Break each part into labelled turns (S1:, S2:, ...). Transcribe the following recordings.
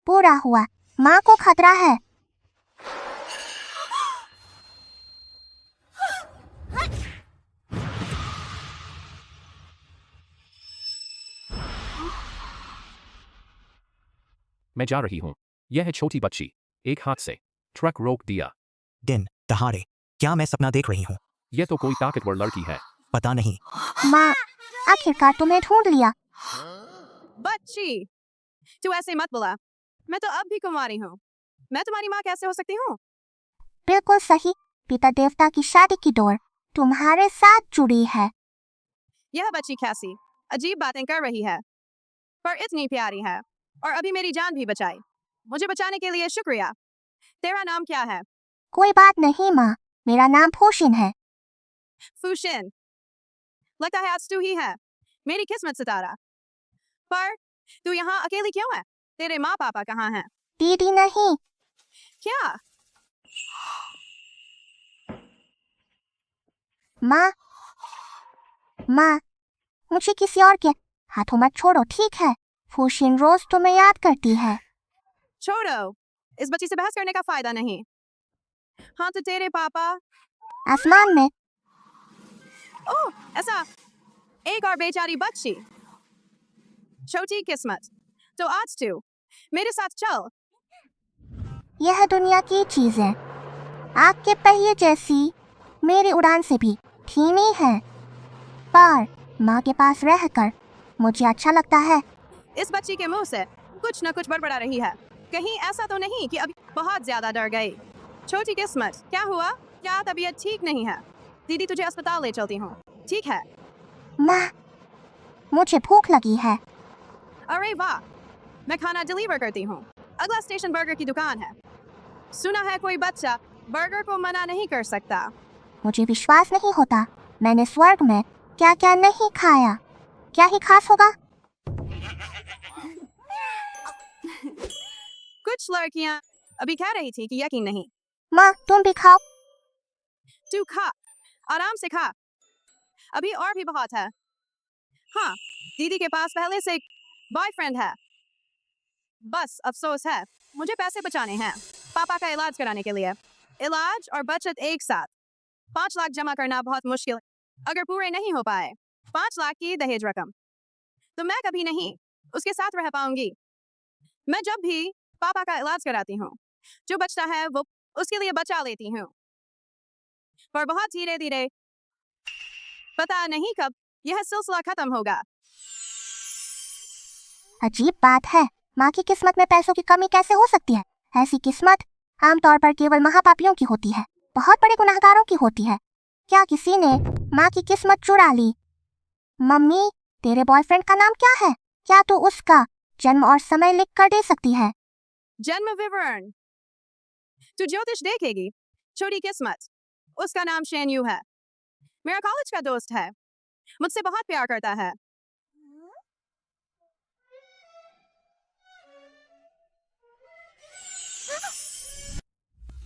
S1: पूरा हुआ, माँ को खतरा है।
S2: मैं जा रही हूँ। यह है छोटी बच्ची। एक हाथ से ट्रक रोक दिया।
S3: दिन दहाड़े क्या मैं सपना देख रही हूँ?
S2: यह तो कोई ताकतवर लड़की है।
S3: पता नहीं।
S1: माँ, आखिरकार तुम्हें ढूंढ लिया।
S4: बच्ची, तू ऐसे मत बोला। मैं तो अब भी कुंवारी हूँ। मैं तुम्हारी माँ कैसे हो सकती हूँ?
S1: बिल्कुल सही, पिता देवता की शादी की डोर तुम्हारे साथ जुड़ी है।
S4: यह बच्ची कैसी अजीब बातें कर रही है, पर इतनी प्यारी है और अभी मेरी जान भी बचाई। मुझे बचाने के लिए शुक्रिया। तेरा नाम क्या है?
S1: कोई बात नहीं माँ, मेरा नाम फूशिन है।
S4: फूशिन, लगता है आज तू ही है मेरी किस्मत सितारा। पर तू यहाँ अकेली क्यों है? तेरे माँ पापा कहाँ हैं?
S1: दीदी नहीं,
S4: क्या?
S1: माँ, माँ, मुझे किसी और के हाथों मत छोड़ो, ठीक है? फूशिन रोज तुम्हें याद करती है।
S4: छोड़ो, इस बच्ची से बहस करने का फायदा नहीं। हाँ तो तेरे पापा?
S1: आसमान में।
S4: ओह, ऐसा एक और बेचारी बच्ची। छोटी किस्मत। तो आज तू मेरे साथ चल।
S1: यह दुनिया की चीजें आग के पहिए जैसी मेरी उड़ान से भी धीमी है, पर माँ के पास रहकर मुझे अच्छा लगता है।
S4: इस बच्ची के मुंह से कुछ न कुछ बड़बड़ा रही है। कहीं ऐसा तो नहीं कि अभी बहुत ज्यादा डर गई? छोटी किस्मत, क्या हुआ? क्या तबीयत ठीक नहीं है? दीदी तुझे अस्पताल ले चलती हूँ, ठीक है?
S1: माँ, मुझे भूख लगी है।
S4: अरे वाह, मैं खाना डिलीवर करती हूँ। अगला स्टेशन बर्गर की दुकान है। सुना है कोई बच्चा बर्गर को मना नहीं कर सकता।
S1: मुझे विश्वास नहीं होता, मैंने स्वर्ग में क्या क्या नहीं खाया। क्या ही खास होगा?
S4: कुछ लड़कियां अभी कह रही थी कि यकीन नहीं।
S1: माँ, तुम भी खाओ।
S4: तू खा, आराम से खा, अभी और भी बहुत है। हाँ, दीदी के पास पहले से बॉयफ्रेंड है। बस अफसोस है, मुझे पैसे बचाने हैं पापा का इलाज कराने के लिए। इलाज और बचत एक साथ। 5 लाख जमा करना बहुत मुश्किल है। अगर पूरे नहीं हो पाए 5 लाख की दहेज रकम, तो मैं कभी नहीं उसके साथ रह पाऊंगी। मैं जब भी पापा का इलाज कराती हूँ, जो बचता है वो उसके लिए बचा लेती हूँ, पर बहुत धीरे धीरे, पता नहीं कब यह सिलसिला खत्म होगा।
S1: अजीब बात है, माँ की किस्मत में पैसों की कमी कैसे हो सकती है? ऐसी किस्मत आमतौर पर केवल महापापियों की होती है, बहुत बड़े गुनहगारों की होती है। क्या किसी ने माँ की किस्मत चुरा ली? मम्मी, तेरे बॉयफ्रेंड का नाम क्या है? क्या तू उसका जन्म और समय लिख कर दे सकती है?
S4: जन्म विवरण तू ज्योतिष देखेगी? छोटी किस्मत, उसका नाम शेन यू है। मेरा कॉलेज का दोस्त है, मुझसे बहुत प्यार करता है।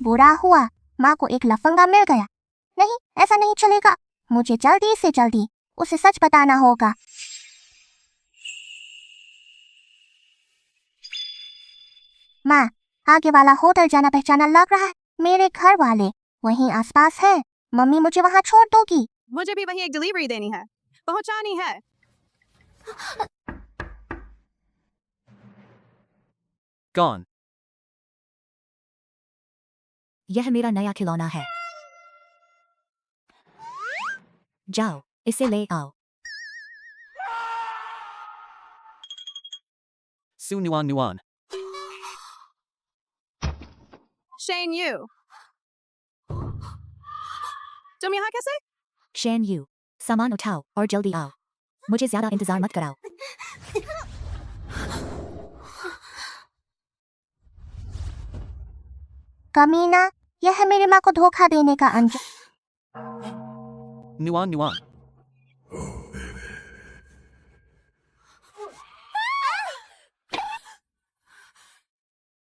S1: बुरा हुआ, माँ को एक लफंगा मिल गया। नहीं, ऐसा नहीं चलेगा। मुझे जल्दी से जल्दी उसे सच बताना होगा। माँ, आगे वाला होटल जाना पहचाना लग रहा है। मेरे घर वाले वहीं आसपास है। मम्मी मुझे वहाँ छोड़ दोगी?
S4: मुझे भी वहीं एक डिलीवरी देनी है, पहुंचानी है।
S2: Gone.
S5: यह मेरा नया खिलौना है। जाओ, इसे ले आओ।
S2: Su Nuan Nuan.
S4: Shane you, तुम यहाँ कैसे?
S5: शेन यू, सामान उठाओ और जल्दी आओ। मुझे ज्यादा इंतजार मत कराओ।
S1: कमीना, यह है मेरी माँ को धोखा देने का अंजाम।
S2: Nuan Nuan.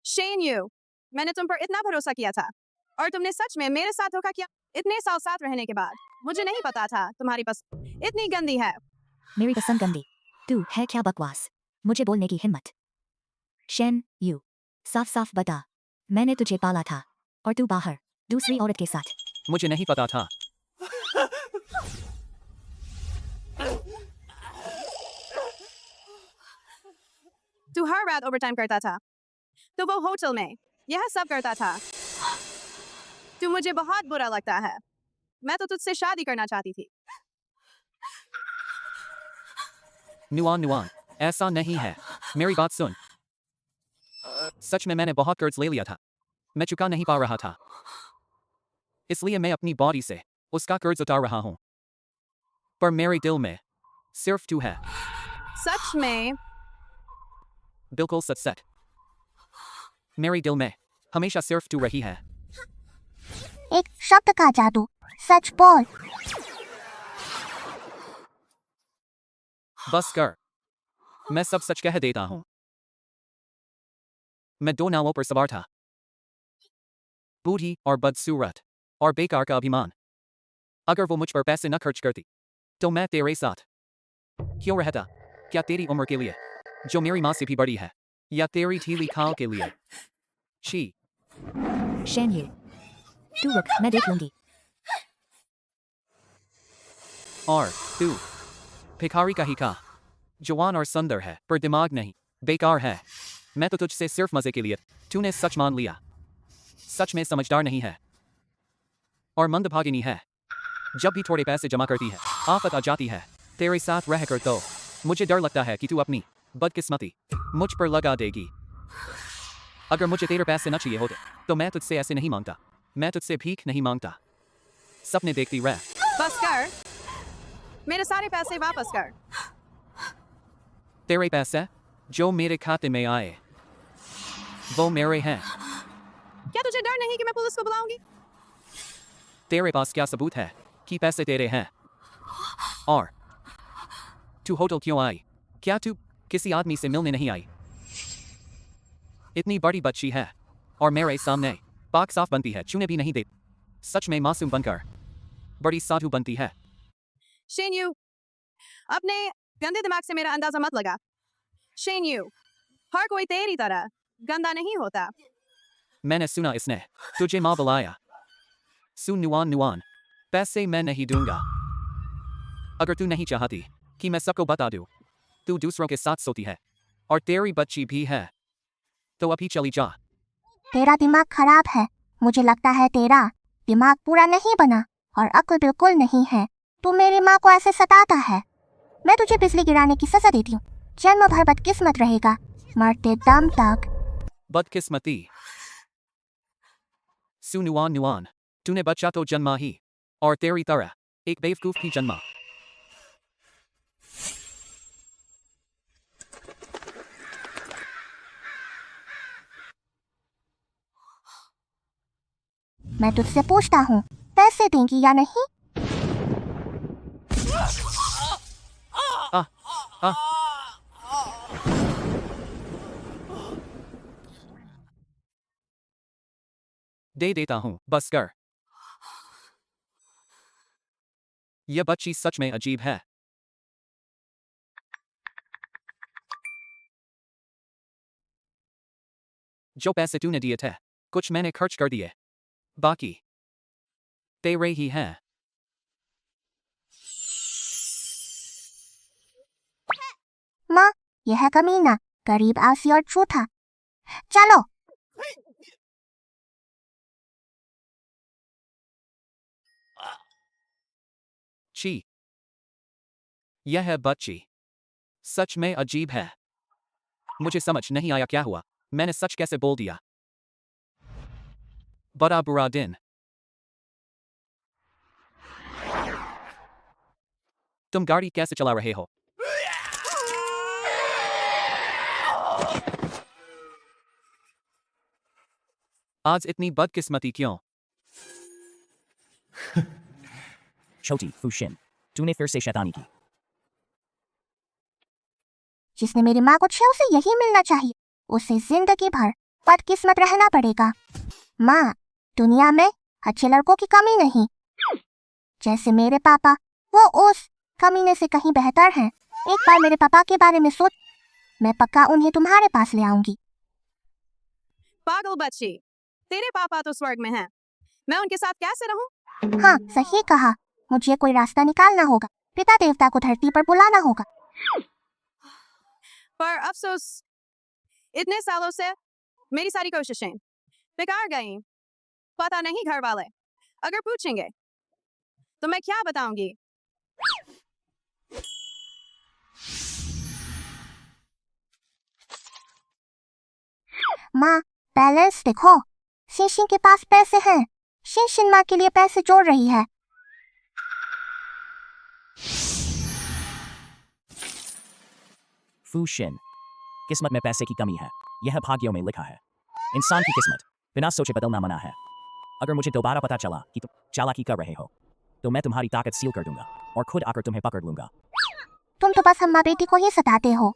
S4: शेन यू, मैंने तुम पर इतना भरोसा किया था और तुमने सच में मेरे साथ धोखा किया। इतने साल साथ रहने के बाद मुझे नहीं पता था तुम्हारी पसंद इतनी गंदी है।
S5: मेरी पसंद गंदी तू है क्या? बकवास, मुझे बोलने की हिम्मत। शेन यू, साफ साफ बता, मैंने तुझे पाला था और तू बाहर दूसरी औरत के साथ।
S2: मुझे नहीं पता था।
S4: तू हर रात ओवरटाइम करता था, तो वो होटल में यह सब करता था। तू मुझे बहुत बुरा लगता है। मैं तो तुझसे शादी करना चाहती थी।
S2: नुआन नुआन, ऐसा नहीं है। मेरी बात सुन। सच में मैंने बहुत कर्ज ले लिया था। मैं चुका नहीं पा रहा था, इसलिए मैं अपनी बॉडी से उसका कर्ज उतार रहा हूं। पर मेरे दिल में सिर्फ तू है।
S4: सच में?
S2: बिल्कुल सच सच। मेरे दिल में हमेशा सिर्फ तू रही है।
S1: एक शब्द का जादू, सच बोल।
S2: बस कर, मैं सब सच कह देता हूं। मैं 2 नावों पर सवार था, बूढ़ी और बदसूरत और बेकार का अभिमान। अगर वो मुझ पर पैसे न खर्च करती तो मैं तेरे साथ क्यों रहता? क्या तेरी उम्र के लिए, जो मेरी माँ से भी बड़ी है, या तेरी ठीली खाल के लिए? छी।
S5: शेन्यू, तू रुक, मैं देख लूंगी।
S2: और तू भिखारी का ही का, जवान और सुंदर है पर दिमाग नहीं, बेकार है। मैं तो तुझसे सिर्फ मजे के लिए। तूने सच मान लिया। सच में समझदार नहीं है और मंदभागिनी है। जब भी थोड़े पैसे जमा करती है, आफत आ जाती है। तेरे साथ रहकर तो मुझे डर लगता है कि तू अपनी बदकिस्मती मुझ पर लगा देगी। अगर मुझे तेरे पैसे न चाहिए होते तो मैं तुझसे ऐसे नहीं मांगता। मैं तुझसे भीख नहीं मांगता। सपने देखती रह।
S4: बस कर, मेरे सारे पैसे वापस कर।
S2: तेरे पैसे जो मेरे खाते में आए वो मेरे हैं।
S4: क्या तुझे डर नहीं कि मैं पुलिस को बुलाऊंगी?
S2: तेरे पास क्या सबूत है कि पैसे तेरे हैं? और तू होटल क्यों आई? क्या तू किसी आदमी से मिलने नहीं आई? इतनी बड़ी बच्ची है और मेरे सामने पाक साफ बनती है, चूने भी नहीं दे। सच में मासूम बनकर बड़ी साधु बनती है।
S4: शेन्यू, अपने गंदे दिमाग से मेरा अंदाजा मत लगा। शेन्यू, हर कोई तेरी तरह गंदा नहीं होता।
S2: मैंने सुना इसने तुझे माँ बुलाया। सुन नुआन नुआन, पैसे मैं नहीं दूंगा। अगर तू नहीं चाहती कि मैं सबको बता दूं, तू दूसरों के साथ सोती है और तेरी बच्ची भी है, तो अभी चली जा।
S1: तेरा दिमाग खराब है। मुझे लगता है तेरा दिमाग पूरा नहीं बना और अक्ल बिल्कुल नहीं है। तू मेरी माँ को ऐसे सताता है। मैं तुझे बिजली गिराने की सजा देती हूँ। जन्म भर बदकिस्मत रहेगा, मरते दम तक।
S2: बदकिस्मती। सुन नुआन नुआन, तूने बच्चा तो जन्मा ही और तेरी तरह एक बेवकूफ भी जन्मा।
S1: मैं तुझसे पूछता हूँ, पैसे देंगी या नहीं?
S2: आ, आ, दे देता हूँ, बस कर। यह बच्ची सच में अजीब है। जो पैसे तूने दिए थे, कुछ मैंने खर्च कर दिए, बाकी तेरे ही हैं।
S1: माँ, यह है कमीना, गरीब, आलसी और झूठा। चलो।
S2: छी, यह है बच्ची सच में अजीब है। मुझे समझ नहीं आया क्या हुआ। मैंने सच कैसे बोल दिया? बड़ा बुरा दिन। तुम गाड़ी कैसे चला रहे हो? आज इतनी बदकिस्मती क्यों?
S3: छोटी फुशिन, तूने फिर से शैतानी की।
S1: जिसने मेरी माँ को छे उसे यही मिलना चाहिए। उसे जिंदगी भर बदकिस्मत रहना पड़ेगा। माँ, दुनिया में अच्छे लड़कों की कमी नहीं। जैसे मेरे पापा, वो उस कमीने से कहीं बेहतर हैं। एक बार मेरे पापा के बारे में सोच। मैं पक्का उन्हें तुम्हारे पास ले आऊंगी।
S4: पागल बच्ची, तेरे पापा तो स्वर्ग में हैं। मैं उनके साथ कैसे रहूं?
S1: हाँ सही कहा, मुझे कोई रास्ता निकालना होगा। पिता देवता को धरती पर बुलाना होगा।
S4: पर अफसोस, इतने सालों से मेरी सारी कोशिशें बेकार गईं। पता नहीं घर वाले अगर पूछेंगे तो मैं क्या बताऊंगी?
S1: माँ, बैलेंस देखो, शिनशिन के पास पैसे हैं। शिनशिन माँ के लिए पैसे जोड़ रही है।
S3: Fu Shin. किस्मत में पैसे की कमी है, यह भाग्यों में लिखा है। इंसान की किस्मत बिना सोचे बदलना मना है। अगर मुझे दोबारा पता चला कि तुम चालाकी कर रहे हो, तो मैं तुम्हारी ताकत सील कर दूंगा और खुद आकर तुम्हें पकड़ लूंगा।
S1: तुम तो बस अम्मा बेटी को ही सताते हो।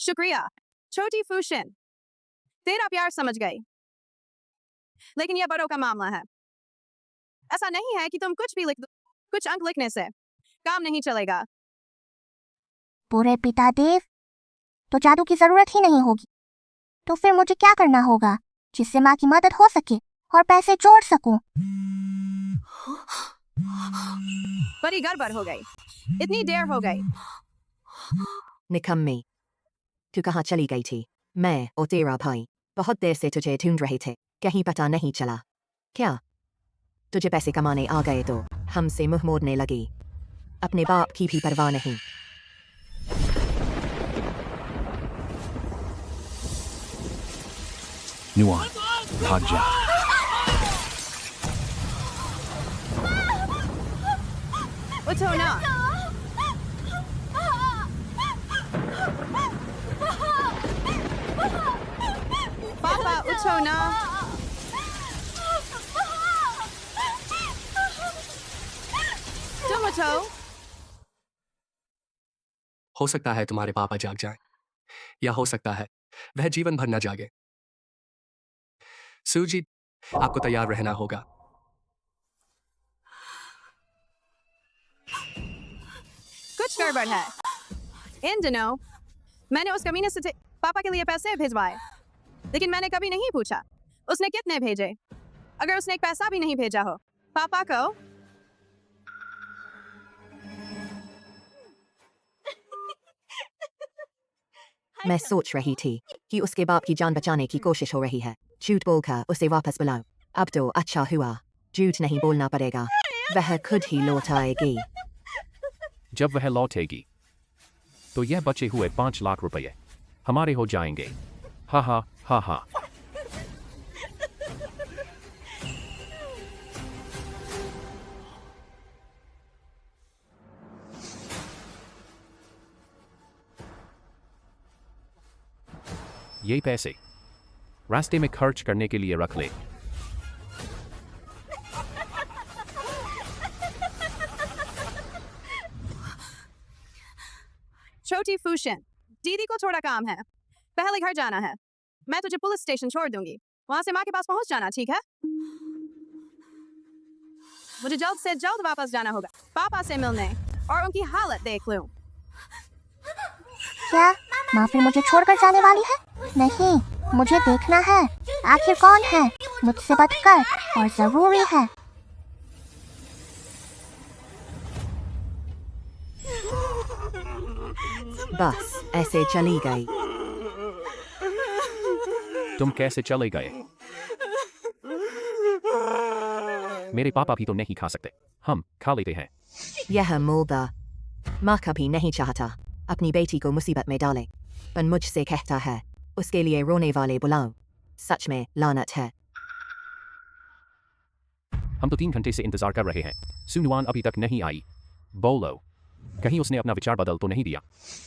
S4: शुक्रिया छोटी फूशिन, तेरा प्यार समझ गई। लेकिन यह बड़ों का मामला है। ऐसा नहीं है कि तुम कुछ भी लिख दो, कुछ अंक लिखने से काम नहीं चलेगा।
S1: बुरे पिता देव, तो जादू की जरूरत ही नहीं होगी। तो फिर मुझे क्या करना होगा जिससे माँ की मदद हो सके और पैसे जोड़ सकूं?
S4: बड़ी गड़बड़ हो गई, इतनी देर हो गई।
S6: निकम्मी, तू कहाँ चली गई थी? मैं और तेरा भाई बहुत देर से तुझे ढूंढ रहे थे, कहीं पता नहीं चला क्या? तुझे पैसे कमाने आ गए तो हमसे मुंह मोड़ने लगी, अपने बाप की भी परवाह नहीं।
S7: नुआन, भाग जा।
S4: उठो ना। पापा उठो ना। तुम उठो।
S8: हो सकता है तुम्हारे पापा जाग जाएं, या हो सकता है वह जीवन भर न जागे। सूजी, आपको तैयार रहना होगा।
S4: कुछ गड़बड़ है। इन दिनों मैंने उस कमीने से पापा के लिए पैसे भिजवाए, लेकिन मैंने कभी नहीं पूछा उसने कितने भेजे। अगर उसने एक पैसा भी नहीं भेजा हो पापा को,
S6: मैं सोच रही थी कि उसके बाप की जान बचाने की कोशिश हो रही है। झूठ बोलकर उसे वापस बुलाओ। अब तो अच्छा हुआ, झूठ नहीं बोलना पड़ेगा, वह खुद ही लौट आएगी।
S7: जब वह लौटेगी तो यह बचे हुए 5 लाख रुपए हमारे हो जाएंगे। हा हा हा हा। ये पैसे रास्ते में खर्च करने के लिए रख ले।
S4: छोटी फूशिन, दीदी को थोड़ा काम है, पहले घर जाना है। मैं तुझे पुलिस स्टेशन छोड़ दूंगी, वहां से माँ के पास पहुंच जाना, ठीक है? मुझे जल्द से जल्द वापस जाना होगा, पापा से मिलने और उनकी हालत देख लूं।
S1: क्या माँ फिर मुझे छोड़कर जाने वाली है? नहीं, मुझे देखना है आखिर कौन है मुझसे बढ़कर और जरूरी है।
S6: बस ऐसे चली गई।
S7: तुम कैसे चले गए? मेरे पापा भी तो नहीं खा सकते, हम खा लेते हैं।
S6: यह मुर्दा माँ कभी नहीं चाहता अपनी बेटी को मुसीबत में डाले, पर मुझसे कहता है उसके लिए रोने वाले बुलाओ। सच में लानत है।
S7: हम तो 3 घंटे से इंतजार कर रहे हैं, सुनुआन अभी तक नहीं आई। बोलो, कहीं उसने अपना विचार बदल तो नहीं दिया?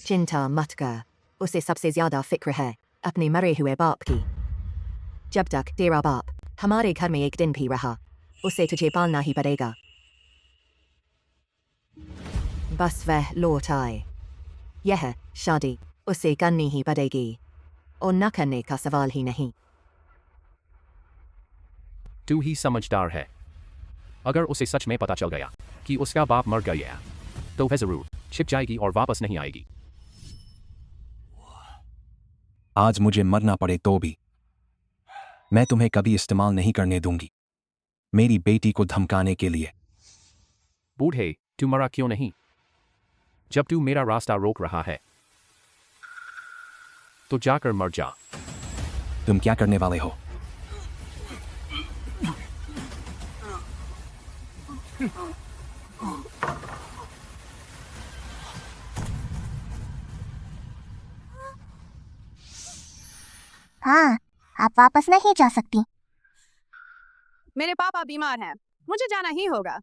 S6: चिंता मत कर, उसे सबसे ज्यादा फिक्र है अपने मरे हुए बाप की। जब तक तेरा बाप हमारे घर में एक दिन भी रहा, उसे तुझे पालना ही पड़ेगा। बस वह लौट आए, यह शादी उसे करनी ही पड़ेगी और न करने का सवाल ही नहीं।
S7: तू ही समझदार है। अगर उसे सच में पता चल गया कि उसका बाप मर गया तो वह जरूर छिप जाएगी और वापस नहीं आएगी।
S9: आज मुझे मरना पड़े तो भी मैं तुम्हें कभी इस्तेमाल नहीं करने दूंगी मेरी बेटी को धमकाने के लिए।
S7: बूढ़े, तू मरा क्यों नहीं? जब तू मेरा रास्ता रोक रहा है तो जाकर मर जा।
S9: तुम क्या करने वाले हो?
S1: हाँ, आप वापस नहीं जा सकती।
S4: मेरे पापा बीमार हैं, मुझे जाना ही होगा।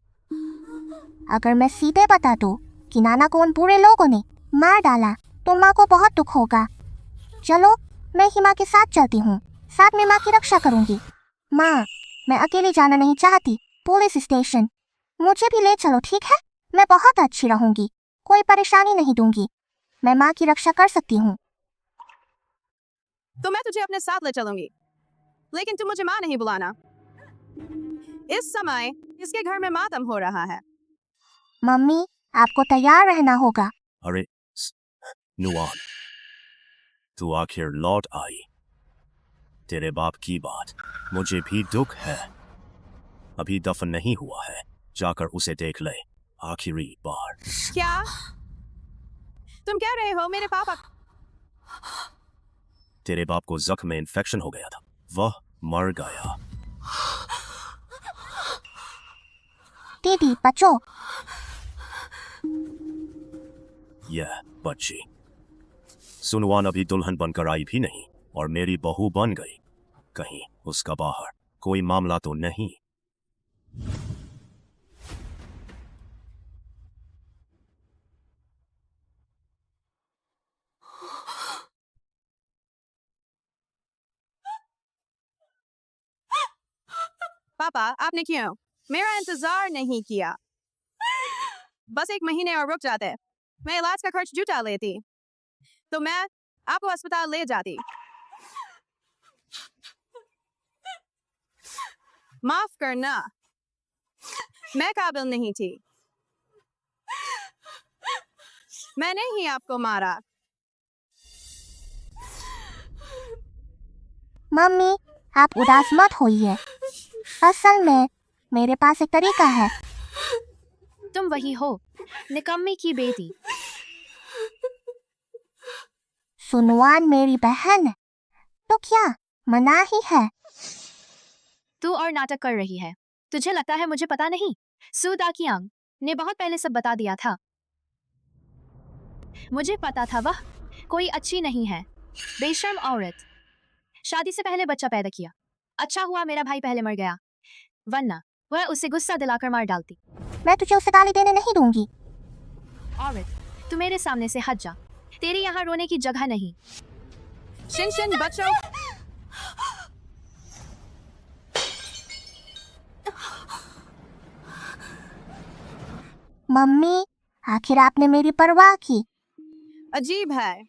S1: अगर मैं सीधे बता दूं कि नाना को उन बुरे लोगों ने मार डाला तो माँ को बहुत दुख होगा। चलो, मैं हिमा के साथ चलती हूँ, साथ में माँ की रक्षा करूँगी। माँ, मैं अकेली जाना नहीं चाहती पुलिस स्टेशन। मुझे भी ले चलो, ठीक है? मैं बहुत अच्छी रहूँगी, कोई परेशानी नहीं दूंगी। मैं माँ की रक्षा कर सकती हूँ।
S4: तो मैं तुझे अपने साथ ले चलूंगी, लेकिन तू मुझे माँ नहीं बुलाना। इस समय इसके घर में मातम हो रहा है।
S1: मम्मी, आपको तैयार रहना होगा।
S10: अरे नुआन, तू आखिर लौट आई। तेरे बाप की बात मुझे भी दुख है। अभी दफन नहीं हुआ है, जाकर उसे देख ले आखिरी बार।
S4: क्या तुम कह रहे हो? मेरे पापा?
S10: तेरे बाप को जख्म में इन्फेक्शन हो गया था, वह मर गया।
S1: दीदी, बचो।
S10: यह बच्ची सुनवान अभी दुल्हन बनकर आई भी नहीं और मेरी बहू बन गई। कहीं उसका बाहर कोई मामला तो नहीं?
S4: पापा, आपने क्यों मेरा इंतजार नहीं किया? बस 1 महीने और रुक जाते, मैं इलाज का खर्च जुटा लेती, तो मैं आपको अस्पताल ले जाती। माफ करना, मैं काबिल नहीं थी। मैंने ही आपको मारा।
S1: मम्मी, आप उदास मत होइए। असल में मेरे पास एक तरीका है।
S5: तुम वही हो, निकम्मी की बेटी।
S1: सुनवान मेरी बहन है, तो क्या मना ही है?
S5: तू और नाटक कर रही है। तुझे लगता है मुझे पता नहीं? सू दाकियांग ने बहुत पहले सब बता दिया था। मुझे पता था वह कोई अच्छी नहीं है, बेशर्म औरत। शादी से पहले बच्चा पैदा किया। अच्छा हुआ मेरा भाई पहले मर गया, वरना वह उसे गुस्सा दिलाकर मार डालती।
S1: मैं तुझे उसे गाली देने नहीं दूंगी।
S5: औरत, तू मेरे सामने से हट जा। तेरे यहाँ रोने की जगह नहीं।
S4: शिन शिन, बच्चों,
S1: मम्मी, आखिर आपने मेरी परवाह की।
S4: अजीब है।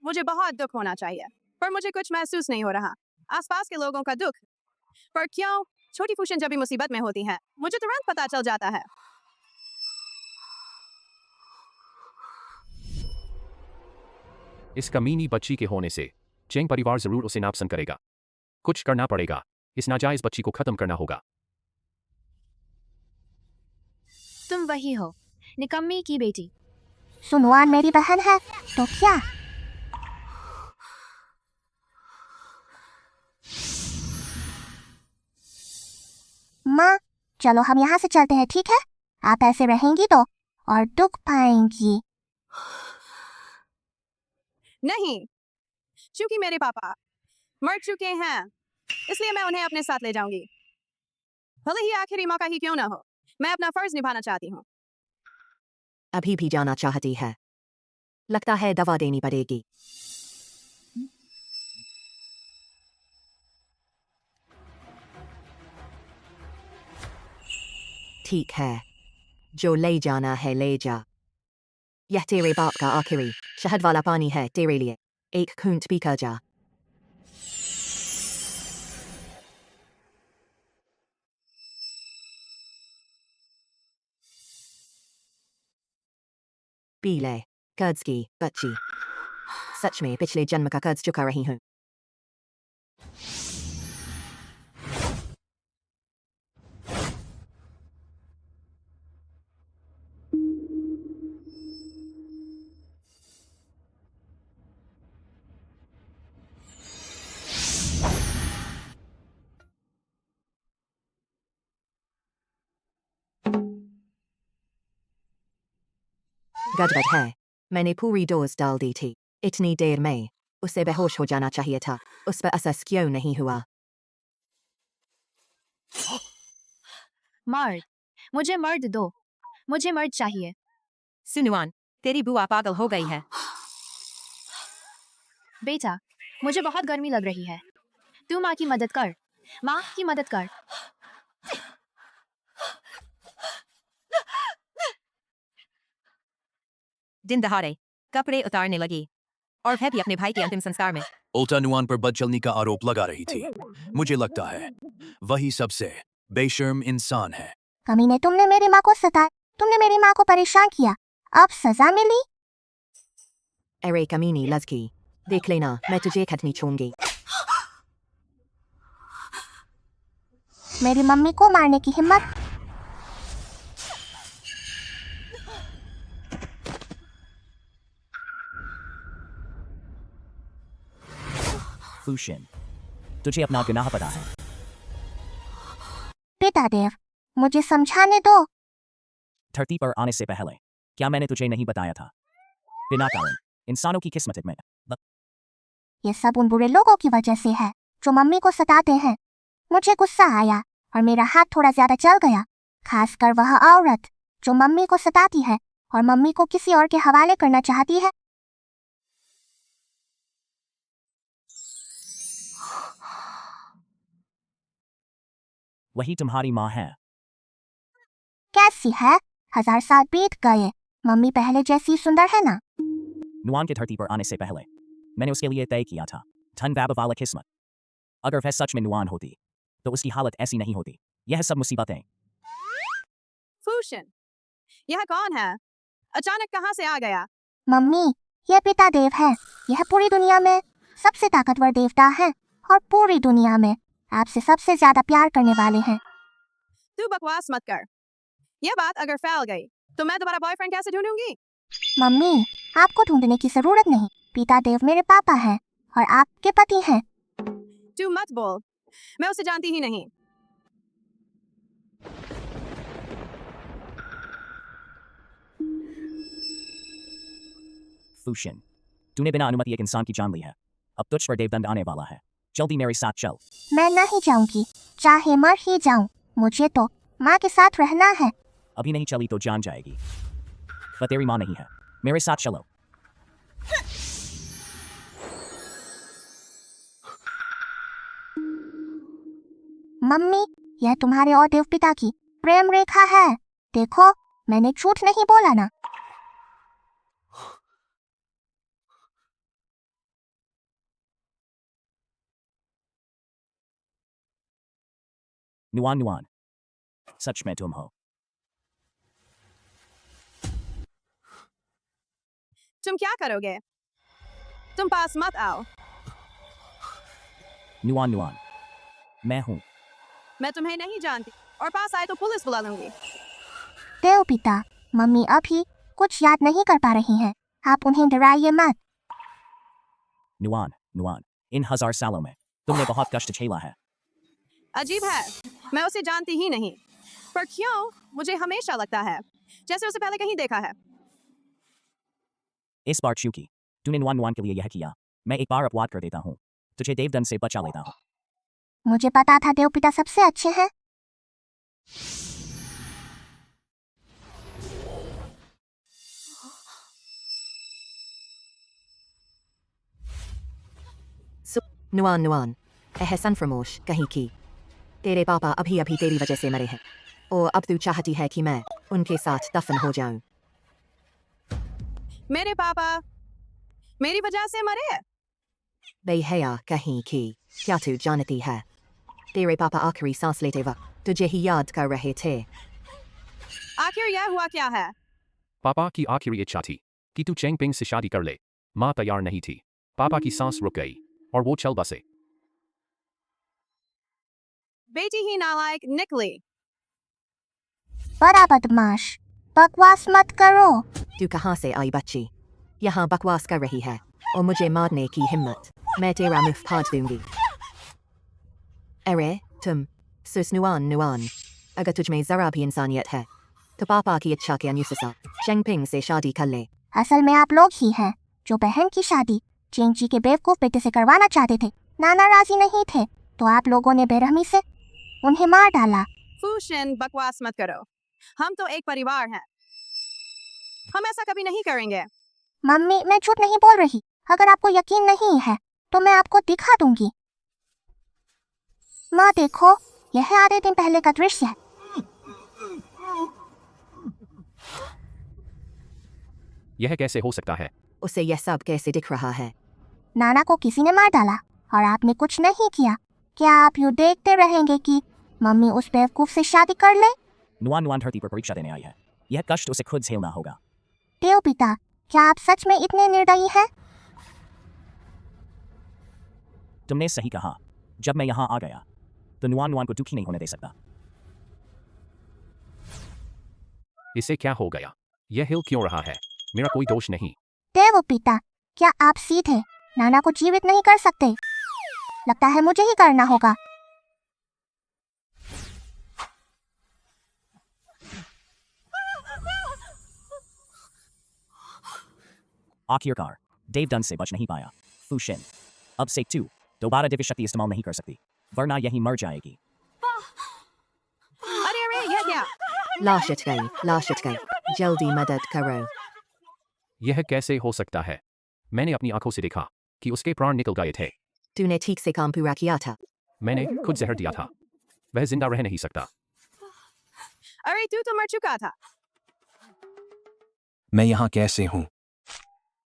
S4: मुझे बहुत दुख होना चाहिए, पर मुझे कुछ महसूस नहीं हो रहा। आसपास के लोगों का दुख, पर क्यों? छोटी फूशन जब भी मुसीबत में होती हैं, मुझे तुरंत पता चल जाता है।
S7: इस कमीनी बच्ची के होने से चेंग परिवार जरूर उसे नापसंद करेगा। कुछ करना पड़ेगा, इस नाजायज बच्ची को खत्म करना होगा।
S5: तुम वही हो, निकम्मी की बेटी।
S1: सुनवान मेरी बहन है, तो क्या? माँ, चलो हम यहाँ से चलते हैं, ठीक है? आप ऐसे रहेंगी तो और दुख पाएंगी।
S4: नहीं, क्योंकि मेरे पापा मर चुके हैं, इसलिए मैं उन्हें अपने साथ ले जाऊंगी। भले ही आखिरी मौका ही क्यों ना हो, मैं अपना फर्ज निभाना चाहती हूँ।
S6: अभी भी जाना चाहती है? लगता है दवा देनी पड़ेगी। ठीक है, जो ले जाना है ले जा। यह तेरे बाप का आखिरी शहद वाला पानी है तेरे लिए। एक घूंट पी कर जा। पी ले कर्ज की बच्ची सच में पिछले जन्म का कर्ज चुका रही हूँ गड़बड़ है मैंने पूरी डोज डाल दी थी इतनी देर में उसे बेहोश हो जाना चाहिए था उस पर असर क्यों नहीं हुआ
S5: मर्द, मुझे मर्द दो। मुझे मर्द चाहिए।
S6: सुनुआन तेरी बुआ पागल हो गई है
S5: बेटा, मुझे बहुत गर्मी लग रही है। तू माँ की मदद कर। माँ की मदद कर।
S6: दिन दहाड़े कपड़े उतारने लगी और है भी अपने भाई के अंतिम संस्कार में
S9: उल्टा नुआन पर बदचलनी का आरोप लगा रही थी मुझे लगता है वही सबसे बेशर्म इंसान है
S1: कमीने, तुमने मेरी माँ को सताया, तुमने मेरी माँ को परेशान किया, अब सजा मिली।
S6: अरे कमीनी लड़की देख लेना मैं तुझे खटनी छोड़ूंगी
S1: मेरी मम्मी को मारने की हिम्मत।
S3: फूशिन, तुझे अपना गुनाह पता है।
S1: पिता देव, मुझे समझाने दो।
S3: धरती पर आने से पहले क्या मैंने तुझे नहीं बताया था? बिना कारण इंसानों की किस्मत में
S1: ये सब उन बुरे लोगों की वजह से है जो मम्मी को सताते हैं। मुझे गुस्सा आया और मेरा हाथ थोड़ा ज्यादा चल गया, खासकर वह औरत जो मम्मी को सताती है और मम्मी को किसी और के हवाले करना चाहती है।
S3: वही तुम्हारी माँ है।
S1: कैसी है? 1000 साल बीत गए, मम्मी पहले जैसी सुंदर है ना?
S3: नुआन के धरती पर आने से पहले मैंने उसके लिए तय किया था, धन वैभव वाला किस्मत। अगर वह सच में नुआन होती तो उसकी हालत ऐसी नहीं होती। यह सब मुसीबतें।
S4: फूशन, यह कौन है? अचानक कहाँ से आ गया?
S1: मम्मी, यह पिता देव है। यह पूरी दुनिया में सबसे ताकतवर देवता है और पूरी दुनिया में आपसे सबसे ज्यादा प्यार करने वाले हैं।
S4: तू बकवास मत कर। यह बात अगर फैल गई तो मैं दोबारा बॉयफ्रेंड कैसे ढूंढूंगी?
S1: मम्मी, आपको ढूंढने की जरूरत नहीं। पिता देव मेरे पापा हैं और आपके पति हैं।
S4: तू मत बोल, मैं उसे जानती ही नहीं।
S3: फूशिन, तूने बिना अनुमति एक इंसान की जान ली है। अब तुझ पर देवदंड आने वाला है। जल्दी मेरे साथ चल।
S1: मैं नहीं जाऊंगी, चाहे मर ही जाऊं। मुझे तो माँ के साथ रहना है।
S3: अभी नहीं चली तो जान जाएगी। पर तेरी माँ नहीं है। मेरे साथ चलो।
S1: मम्मी, यह तुम्हारे और देवपिता की प्रेम रेखा है। देखो, मैंने झूठ नहीं बोला ना।
S3: नुआन नुआन, सच में तुम हो।
S4: तुम क्या करोगे? तुम पास मत आओ।
S3: नुआन नुआन, मैं हूँ।
S4: मैं तुम्हें नहीं जानती और पास आए तो पुलिस बुला लूंगी।
S1: देवपिता, मम्मी अभी कुछ याद नहीं कर पा रही हैं। आप उन्हें डराइए मत।
S3: नुआन नुआन, इन 1000 सालों में तुमने बहुत कष्ट झेला है।
S4: अजीब है, मैं उसे जानती ही नहीं, पर क्यों मुझे हमेशा लगता है जैसे उसे पहले कहीं देखा है।
S3: इस बार चूंकि तूने नुआन नुआन के लिए यह किया, मैं एक बार अपवाद कर देता हूँ। तुझे देवदंड से बचा लेता हूँ।
S1: मुझे पता था देवपिता सबसे अच्छे हैं।
S6: नुआन नुआन एहसान फरमोश कहीं की तेरे पापा अभी अभी तेरी वजह से मरे हैं और अब तू चाहती है कि मैं उनके साथ दफन हो जाऊं।
S4: मेरे पापा मेरी वजह से मरे?
S6: बेहया कहीं की, क्या तू जानती है तेरे पापा आखिरी सांस लेते वक्त तुझे ही याद कर रहे थे।
S4: आखिर यह हुआ क्या है?
S7: पापा की आखिरी इच्छा थी कि तू चेंग पिंग से शादी कर ले। माँ तैयार नहीं थी। पापा की सांस रुक गई और वो चल बसे।
S4: बेटी ही नालायक निकली।
S1: बड़ा बदमाश, बकवास मत करो।
S6: तू कहाँ से आई बच्ची? यहाँ बकवास कर रही है और मुझे मारने की हिम्मत? मैं तेरा मुंह फाड़ दूंगी। अरे तुम सुसनुआन नुआन, अगर तुझमें जरा भी इंसानियत है तो पापा की इच्छा के अनुसार चेंग पिंग से शादी कर ले।
S1: असल में आप लोग ही हैं जो बहन की शादी चेंग जी के बेवकूफ बेटे से करवाना चाहते थे। नाना राजी नहीं थे तो आप लोगों ने बेरहमी से उन्हें मार डाला।
S4: फूशिन, बकवास मत करो। हम तो एक परिवार हैं। हम ऐसा कभी नहीं करेंगे।
S1: मम्मी, मैं झूठ नहीं बोल रही। अगर आपको यकीन नहीं है तो मैं आपको दिखा दूंगी। माँ देखो, यह आधे दिन पहले का दृश्य है।
S7: यह कैसे हो सकता है?
S6: उसे यह सब कैसे दिख रहा है?
S1: नाना को किसी ने मार डाला और आपने कुछ नहीं किया। क्या आप यूँ देखते रहेंगे कि मम्मी उस बेवकूफ से शादी कर ले?
S3: नुआन नुआन धरती पर परीक्षा देने आई है। यह कष्ट उसे खुद झेलना होगा।
S1: देव पिता, क्या आप सच में इतने निर्दयी हैं?
S3: तुमने सही कहा। जब मैं यहाँ आ गया तो नुआन नुआन को दुखी नहीं होने दे सकता।
S7: इसे क्या हो गया? यह हिल क्यों रहा है? मेरा कोई दोष नहीं।
S1: देव पिता, क्या आप सीधे नाना को जीवित नहीं कर सकते? लगता है मुझे ही करना होगा।
S3: आखिरकार डेव डन से बच नहीं पाया। फूशिन, अब से तू दोबारा दिव्य शक्ति इस्तेमाल नहीं कर सकती, वरना यही मर जाएगी।
S4: अरे अरे, यह क्या?
S6: लाश उठ गई, जल्दी मदद करो।
S7: यह कैसे हो सकता है? मैंने अपनी आंखों से देखा कि उसके प्राण निकल गए थे।
S6: तूने ठीक से काम पूरा किया था।
S7: मैंने खुद जहर दिया था। वह जिंदा रह नहीं सकता।
S4: अरे तू तो मर चुका था।
S9: मैं यहाँ कैसे हूँ?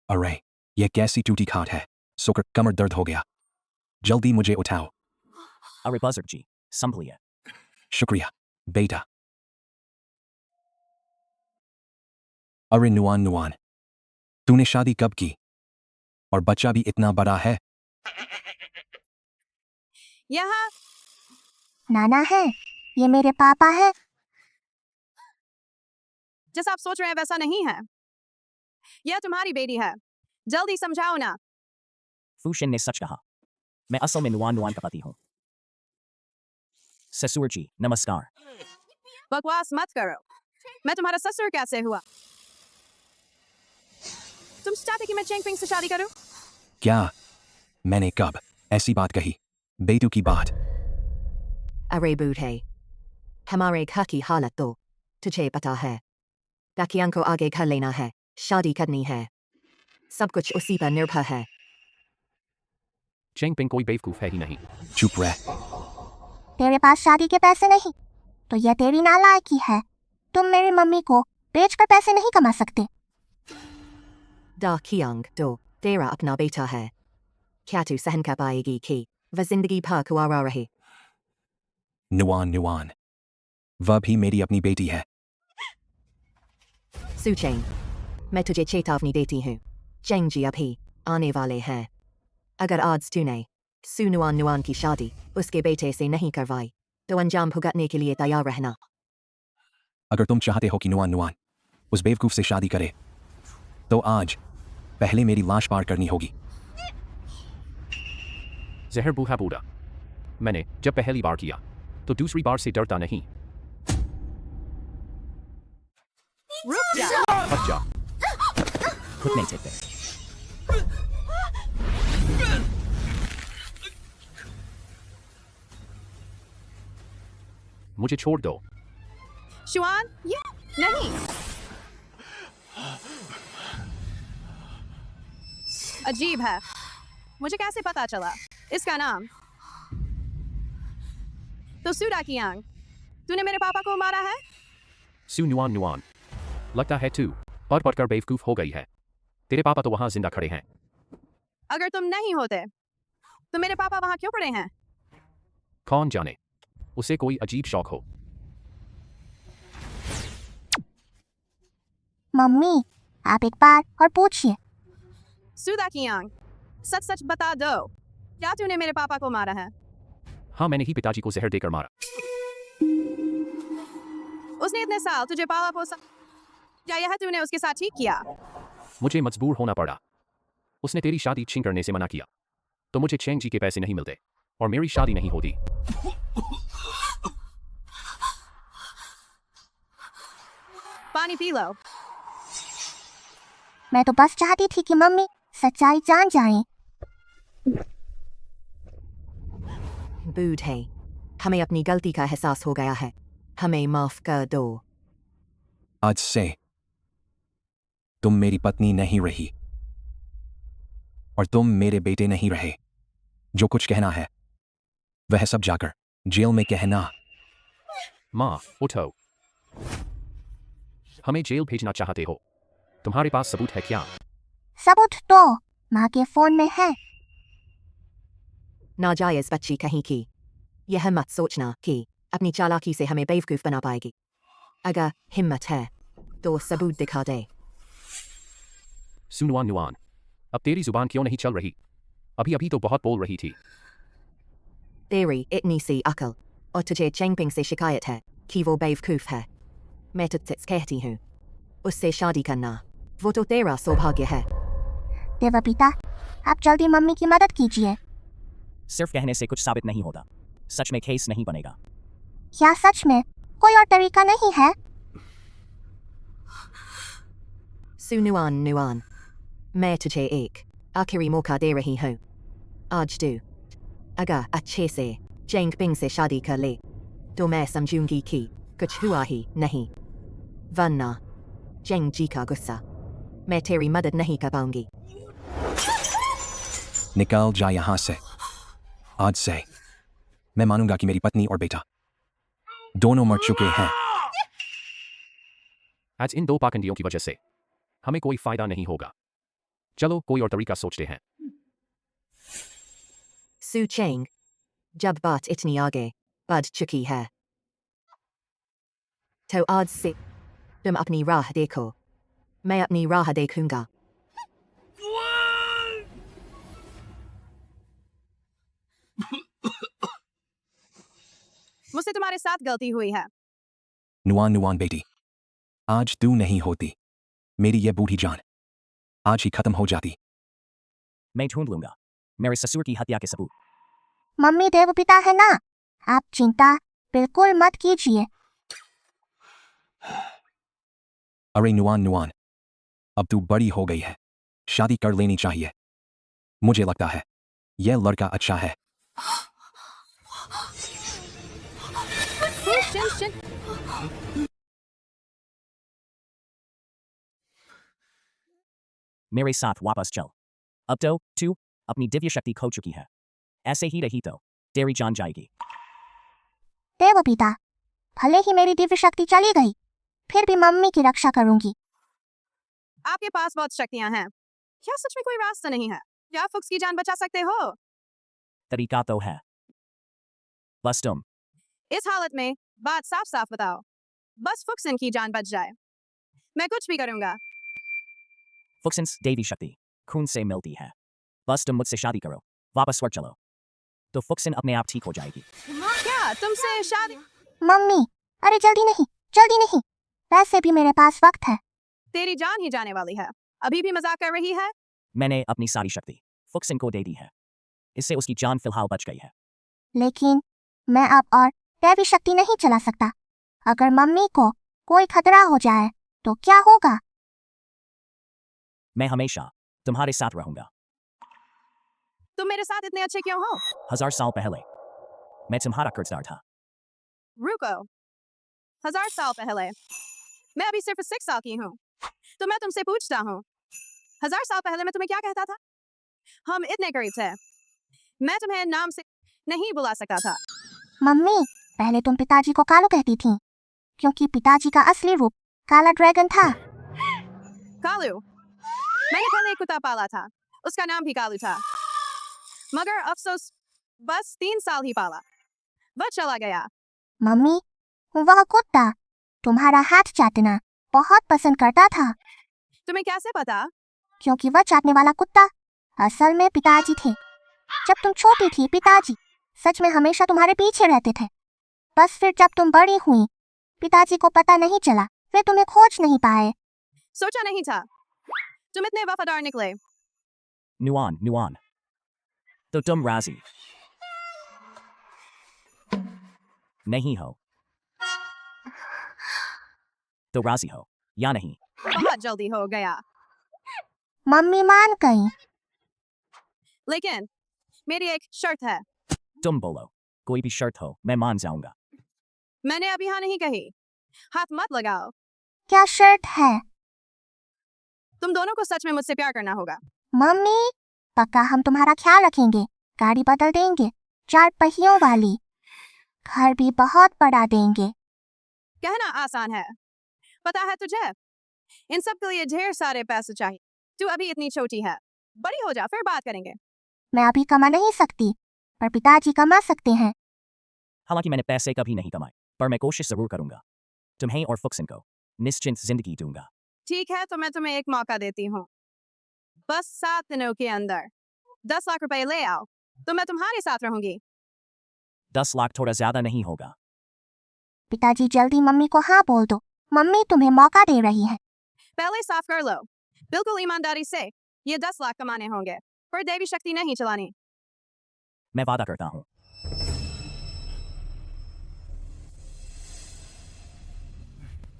S9: अरे, यह कैसी टूटी खाट है। सोकर कमर दर्द हो गया। जल्दी मुझे उठाओ।
S3: अरे बजर्ग जी, संभलिए।
S9: शुक्रिया बेटा। अरे नुआन नुआन, तूने शादी कब की? और बच्चा भी इतना बड़ा है।
S4: यहाँ
S1: नाना है, ये मेरे पापा है।
S4: जैसा आप सोच रहे हैं वैसा नहीं है। यह तुम्हारी बेटी है। जल्दी समझाओ ना।
S3: फूशिन ने सच कहा। मैं असल में नुआन नुआन का पति हूँ। ससुर जी, नमस्कार।
S4: बकवास मत करो। मैं तुम्हारा ससुर कैसे हुआ? तुम चाहते कि मैं चेंग पिंग से शादी करूं?
S9: क्या? मैंने कब ऐसी बात कही? बेटू की बात।
S6: अरे बूढ़े, हमारे घर की हालत तो तुझे पता है। बाकियों को आगे कर लेना है, शादी करनी है, सब कुछ उसी पर निर्भर है।
S7: चेंग पिंग कोई बेवकूफ है ही नहीं।
S9: चुप रह।
S1: तेरे पास शादी के पैसे नहीं तो यह तेरी नालायकी है। तुम मेरी मम्मी को बेचकर पैसे नहीं कमा सकते।
S6: दा कियांग तो तेरा अपना बेटा है। क्या तू सहन कर पाएगी कि वह जिंदगी भर कुआरा रहे?
S9: नुआन नुआन, वह भी मेरी अपनी बेटी है।
S6: सुचेंग, मैं तुझे चेतावनी देती हूँ। चेंग जी अभी आने वाले हैं। अगर आज तूने सुनुआन नुआन की शादी उसके बेटे से नहीं करवाई तो अंजाम भुगतने के लिए तैयार रहना।
S9: अगर तुम चाहते हो कि नुआन नुआन उस बेवकूफ से शादी करे तो आज पहले मेरी लाश पार करनी होगी।
S7: जहर बूढ़ा बूढ़ा। मैंने जब पहली बार किया तो दूसरी बार से डरता नहीं।
S4: रुक जा।
S7: हट जा।
S3: खुद नहीं थे।
S7: मुझे छोड़ दो।
S4: शुआन, ये नहीं। अजीब है। मुझे कैसे पता चला इसका नाम? तो सुडा कियांग, तूने मेरे पापा को मारा है?
S7: सु नुआन नुआन, लगता है तू पढ़ पढ़ कर बेवकूफ हो गई है। तेरे पापा तो वहां जिंदा खड़े हैं।
S4: अगर तुम नहीं होते तो मेरे पापा वहां क्यों पड़े हैं?
S7: कौन जाने, उसे कोई अजीब शौक हो।
S1: मम्मी, आप एक बार और पूछिए।
S4: सुदा कियांग, सच सच बता दो, क्या तूने मेरे पापा को मारा है?
S7: हाँ, मैंने ही पिताजी को जहर देकर मारा।
S4: उसने इतने साल तुझे पाला पोसा, क्या यह तूने उसके साथ ठीक किया?
S7: मुझे मजबूर होना पड़ा। उसने तेरी शादी छीन करने से मना किया, तो मुझे चेंग जी के पैसे नहीं मिलते और मेरी शादी नहीं होती।
S4: पानी पी लो।
S1: मैं तो बस चाहती थी कि मम्मी सच्चाई जान जाएं।
S6: बूढ़े, हमें अपनी गलती का एहसास हो गया है, हमें माफ कर दो।
S9: आज से तुम मेरी पत्नी नहीं रही और तुम मेरे बेटे नहीं रहे। जो कुछ कहना है वह सब जाकर जेल में कहना।
S7: माँ, उठो। हमें जेल भेजना चाहते हो? तुम्हारे पास सबूत है क्या?
S1: सबूत तो माँ के फोन में है।
S6: नाजायज बच्ची कहीं की, यह मत सोचना कि अपनी चालाकी से हमें बेवकूफ बना पाएगी। अगर हिम्मत है तो सबूत दिखा दे।
S7: सुनुआन नुआन, अब तेरी जुबान क्यों नहीं चल रही? अभी अभी तो बहुत बोल रही थी।
S6: तेरी इतनी सी अकल और तुझे चेंगपिंग से शिकायत है कि वो बेवकूफ है। मैं तुझसे कहती हूँ, उससे शादी करना वो तो तेरा सौभाग्य है।
S1: देवपिता, आप जल्दी मम्मी की मदद कीजिए।
S3: सिर्फ कहने से कुछ साबित नहीं होता। सच में केस नहीं बनेगा।
S1: क्या सच में कोई और तरीका नहीं है?
S6: सुनुआन नुआन, मैं तुझे एक आखिरी मौका दे रही हूँ। आज तू अगर अच्छे से चेंगपिंग से शादी कर ले तो मैं समझूंगी कि कुछ हुआ ही नहीं, वरना चेंग जी का गुस्सा मैं तेरी मदद नहीं कर पाऊंगी।
S9: निकल जा यहां से। आज से मैं मानूंगा कि मेरी पत्नी और बेटा दोनों मर चुके हैं।
S7: आज इन दो पाखंडियों की वजह से हमें कोई फायदा नहीं होगा। चलो कोई और तरीका सोचते हैं।
S6: सू चेंग, जब बात इतनी आगे बढ़ चुकी है तो आज से तुम अपनी राह देखो, मैं अपनी राह देखूंगा।
S4: मुझसे तुम्हारे साथ गलती हुई है।
S9: नुआन नुआन बेटी, आज तू नहीं होती, मेरी ये बूढ़ी जान आज ही खत्म हो जाती।
S3: मैं ढूंढ लूंगा मेरे ससुर की हत्या के सबूत।
S1: मम्मी देवपिता है ना, आप चिंता बिल्कुल मत कीजिए।
S9: अरे नुआन नुआन, अब तू बड़ी हो गई है, शादी कर लेनी चाहिए। मुझे लगता है यह लड़का अच्छा है।
S3: मेरे साथ वापस चल। अब तो तू अपनी दिव्य शक्ति खो चुकी है। ऐसे ही रही तो तेरी जान जाएगी।
S1: देवपिता, भले ही मेरी दिव्य शक्ति चली गई, फिर भी मम्मी की रक्षा करूंगी।
S4: आपके पास बहुत शक्तियां हैं, क्या सच में कोई रास्ता नहीं है? क्या फुक्स की जान बचा सकते हो?
S3: तरीका तो है, बस तुम
S4: इस हालत में बात साफ साफ बताओ, बस फुक्सन की जान बच जाए, मैं कुछ भी करूंगा।
S3: फुक्सिन्स देवी शक्ति खून से मिलती है। बस तुम मुझसे शादी करो, वापस स्वर्ग चलो, तो फुक्सिन अपने आप ठीक हो जाएगी।
S4: क्या तुमसे शादी?
S1: मम्मी, अरे जल्दी नहीं, वैसे भी मेरे पास वक्त है।
S4: तेरी जान ही जाने वाली है, अभी भी मजाक कर रही है?
S3: मैंने अपनी सारी शक्ति फुक्सिन को दे दी है, इससे उसकी जान फिलहाल बच गई है।
S1: लेकिन मैं अब और दैवी शक्ति नहीं चला सकता। अगर मम्मी को कोई खतरा हो जाए तो क्या होगा?
S3: मैं हमेशा तुम्हारे साथ रहूंगा।
S4: तुम मेरे साथ इतने अच्छे क्यों हो?
S3: 1000 साल पहले मैं तुम्हारा कर्जदार था।
S4: रुको, 1000 साल पहले? मैं अभी सिर्फ 6 साल की हूँ, तो मैं तुमसे पूछता हूँ, 1000 साल पहले मैं तुम्हें क्या कहता था? हम इतने करीब थे, मैं तुम्हें नाम से नहीं बुला सकता था।
S1: मम्मी, पहले तुम पिताजी को कालू कहती थी, क्योंकि पिताजी का असली रूप काला ड्रैगन था।
S4: कालू? मैंने पहले एक कुत्ता पाला था, उसका नाम भी कालू था, मगर अफसोस बस 3 साल ही पाला, वह चला गया।
S1: मम्मी, वह कुत्ता तुम्हारा हाथ चाटना बहुत पसंद करता था।
S4: तुम्हें कैसे पता?
S1: क्योंकि वह चाटने वाला कुत्ता असल में पिताजी थे। जब तुम छोटी थी पिताजी सच में हमेशा तुम्हारे पीछे रहते थे। बस फिर जब तुम बड़ी हुई पिताजी को पता नहीं चला, वे तुम्हें खोज नहीं पाए।
S4: सोचा नहीं था तुम इतने वफादार निकले।
S3: नुआन नुआन तो तुम राजी नहीं हो तो राजी हो या नहीं?
S4: बहुत जल्दी हो गया।
S1: मम्मी मान गई।
S4: लेकिन मेरी एक शर्त है।
S3: तुम बोलो, कोई भी शर्त हो मैं मान जाऊंगा।
S4: मैंने अभी हाँ नहीं कही। हाथ मत लगाओ।
S1: क्या शर्त है?
S4: तुम दोनों को सच में मुझसे प्यार करना होगा।
S1: मम्मी पक्का हम तुम्हारा ख्याल रखेंगे, गाड़ी बदल देंगे, 4 पहियों वाली, घर भी बहुत बड़ा देंगे।
S4: कहना आसान है, पता है तुझे इन सब के लिए ढेर सारे पैसे चाहिए। तू अभी इतनी छोटी है, बड़ी हो जा फिर बात करेंगे।
S1: मैं अभी कमा नहीं सकती पर पिताजी कमा सकते हैं।
S3: हालांकि मैंने पैसे कभी नहीं कमाए पर मैं कोशिश जरूर करूंगा। तुम्हें और फुक्सन को निश्चिंत जिंदगी दूंगा।
S4: ठीक है तो मैं तुम्हें एक मौका देती हूँ। बस 7 दिनों के अंदर 10 लाख रुपए ले आओ तो मैं तुम्हारे साथ रहूंगी।
S3: 10 लाख थोड़ा ज्यादा नहीं होगा?
S1: पिताजी जल्दी मम्मी को हाँ बोल दो, मम्मी तुम्हें मौका दे रही है।
S4: पहले साफ कर लो, बिल्कुल ईमानदारी से ये 10 लाख कमाने होंगे पर देवी शक्ति नहीं चलानी।
S3: मैं वादा करता हूँ।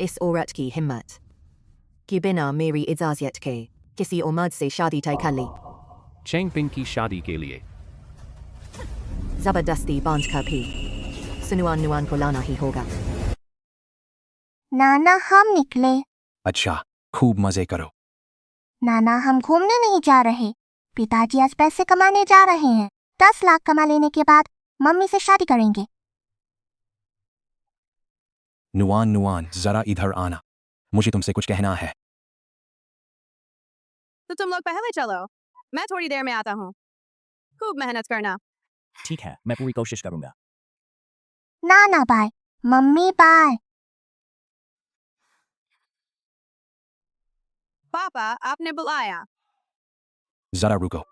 S6: इस औरत की हिम्मत कि बिना मेरी इजाजत के किसी और मर्द से शादी तय कर ली।
S7: चेंग पिंग की शादी के लिए
S6: जबरदस्ती बांधकर भी सुनुआन नुआन को लाना ही होगा।
S1: नाना हम निकले।
S9: अच्छा, खूब मजे करो।
S1: नाना हम घूमने नहीं जा रहे, पिताजी आज पैसे कमाने जा रहे हैं। 10 लाख कमा लेने के बाद मम्मी से शादी करेंगे।
S9: नुआन नुआन जरा इधर आना, मुझे तुमसे कुछ कहना है।
S4: तो तुम लोग पहले चलो, मैं थोड़ी देर में आता हूँ। खूब मेहनत करना।
S3: ठीक है, मैं पूरी कोशिश करूंगा।
S1: नाना बाय, मम्मी बाय।
S4: पापा आपने बुलाया।
S9: जरा रुको।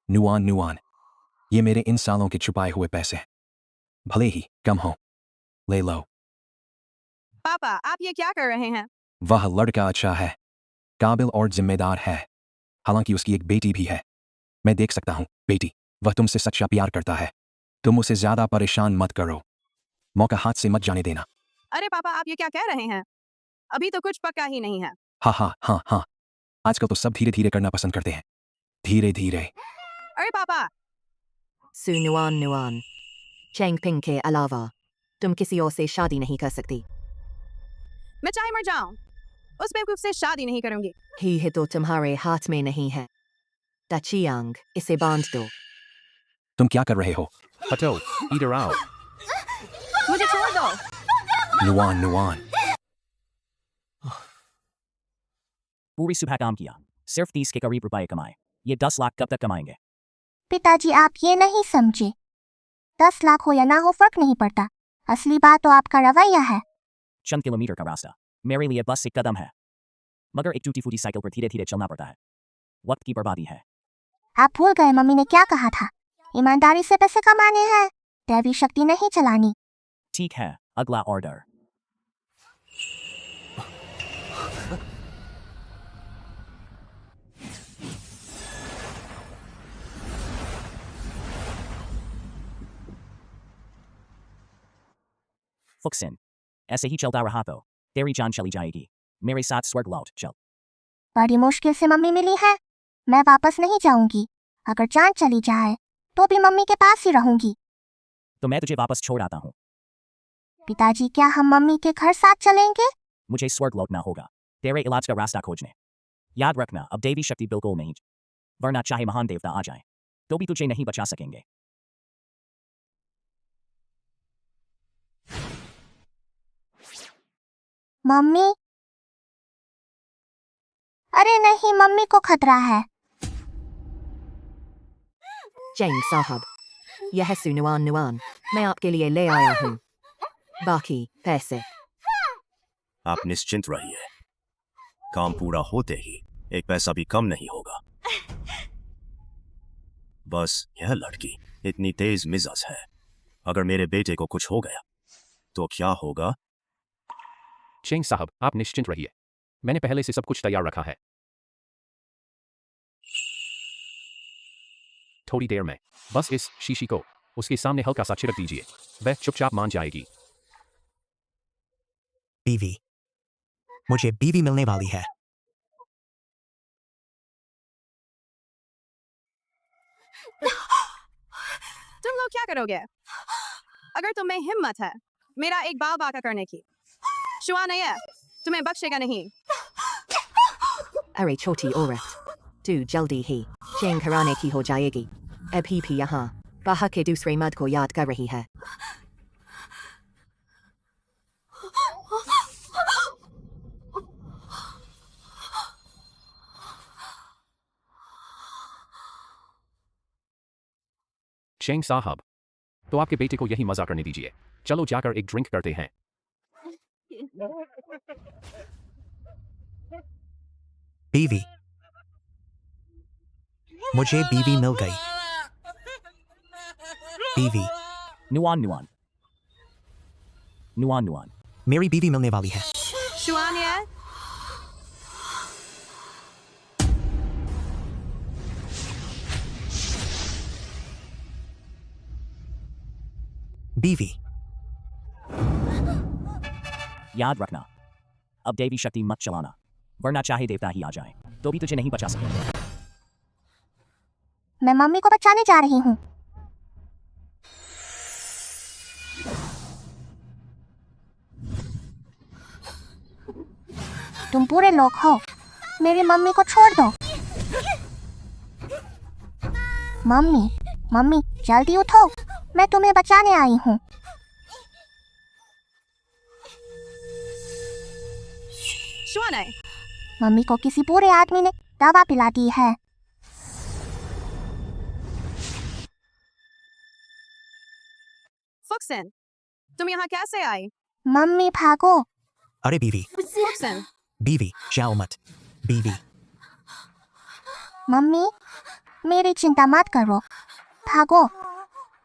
S9: नुआन नुआन, ये मेरे इन सालों के छुपाए हुए पैसे हैं, भले ही कम हो, ले लो।
S4: पापा आप ये क्या कर रहे हैं?
S9: वह लड़का अच्छा है, काबिल और जिम्मेदार है, हालांकि उसकी एक बेटी भी है। मैं देख सकता हूँ बेटी, वह तुमसे सच्चा प्यार करता है। तुम उसे ज्यादा परेशान मत करो, मौका हाथ से मत जाने देना।
S4: अरे पापा आप ये क्या कह रहे हैं? अभी तो कुछ पक्का ही नहीं है।
S9: हाँ, आजकल तो सब धीरे धीरे करना पसंद करते हैं, धीरे धीरे।
S4: अरे पापा
S6: सुनुआन नुआन, चेंग पिंग के अलावा तुम किसी और से शादी नहीं कर सकती।
S4: मैं चाहे मर जाऊं, उस बेवकूफ से शादी नहीं करूंगी।
S6: ही है तो तुम्हारे हाथ में नहीं है। तचियांग, इसे बांध दो।
S9: तुम क्या कर रहे हो?
S7: हटो, इधर आओ।
S4: मुझे छोड़ दो।
S9: नुआन नुआन,
S3: पूरी सुबह काम किया, सिर्फ 30 के करीब रुपए कमाए। ये 10 लाख कब तक कमाएंगे?
S1: पिताजी आप ये नहीं समझे, 10 लाख हो या ना हो फर्क नहीं पड़ता, असली बात तो आपका रवैया है।
S3: चंद किलोमीटर का रास्ता मेरे लिए बस 1 कदम है, मगर एक टूटी फूटी साइकिल पर धीरे धीरे चलना पड़ता है। वक्त की बर्बादी है।
S1: आप भूल गए मम्मी ने क्या कहा था, ईमानदारी से पैसे कमाने हैं, दैवी शक्ति नहीं चलानी।
S3: ठीक है, अगला ऑर्डर। फुक्सिन, ऐसे ही चलता रहा तो तेरी जान चली जाएगी। मेरे साथ स्वर्ग लौट चल।
S1: बड़ी मुश्किल से मम्मी मिली है, मैं वापस नहीं जाऊंगी। अगर जान चली जाए तो भी मम्मी के पास ही रहूंगी।
S3: तो मैं तुझे वापस छोड़ आता हूँ।
S1: पिताजी क्या हम मम्मी के घर साथ चलेंगे?
S3: मुझे स्वर्ग लौटना होगा तेरे इलाज का रास्ता खोजने। याद रखना अब देवी शक्ति बिल्कुल नहीं, वरना चाहे महान देवता आ जाए तो भी तुझे नहीं बचा सकेंगे।
S1: मम्मी, अरे नहीं मम्मी को खतरा है।
S6: चेंग साहब, यह है सुनुआन नुआन, मैं आपके लिए ले आया हूँ। बाकी पैसे
S10: आप निश्चिंत रहिए, काम पूरा होते ही एक पैसा भी कम नहीं होगा। बस यह लड़की इतनी तेज मिजाज है, अगर मेरे बेटे को कुछ हो गया तो क्या होगा?
S7: चेंग साहब, आप निश्चिंत रहिए, मैंने पहले से सब कुछ तैयार रखा है। थोड़ी देर में बस इस शीशी को उसके सामने हल्का सा छिड़क दीजिए, वह चुपचाप मान जाएगी।
S11: बीवी, मुझे बीवी मिलने वाली है।
S4: तुम लोग क्या करोगे? अगर तुम्हें हिम्मत है मेरा एक बाल बाका करने की, शुआ नहीं है, तुम्हें बख्शेगा नहीं।
S6: अरे छोटी औरत, तू जल्दी ही चेंग कराने की हो जाएगी। अभी भी यहाँ बाहर के दूसरे मर्द को याद कर रही है।
S7: चेंग साहब, तो आपके बेटे को यही मजा करने दीजिए। चलो जाकर एक ड्रिंक करते हैं।
S11: बीवी, मुझे बीवी मिल गई। बीवी,
S3: नुआन नुआन नुआन नुआन।
S11: मेरी बीवी मिलने वाली है।
S4: शुआ नहीं है?
S11: बीवी,
S3: याद रखना, अब देवी शक्ति मत चलाना, वरना चाहे देवता ही आ जाए तो भी तुझे नहीं बचा सकेंगे।
S1: मैं मम्मी को बचाने जा रही हूँ। तुम पूरे लोग हो, मेरी मम्मी को छोड़ दो। मम्मी, मम्मी जल्दी उठो, मैं तुम्हें बचाने आई हूँ।
S4: शुआ नहीं।
S1: मम्मी को किसी बुरे आदमी ने दवा पिला दी है।
S4: फुक्सन, तुम यहाँ कैसे आई?
S1: मम्मी भागो।
S11: अरे बीवी,
S4: फुक्सन,
S11: बीवी जाओ मत। बीवी,
S1: मम्मी मेरी चिंता मत करो, भागो।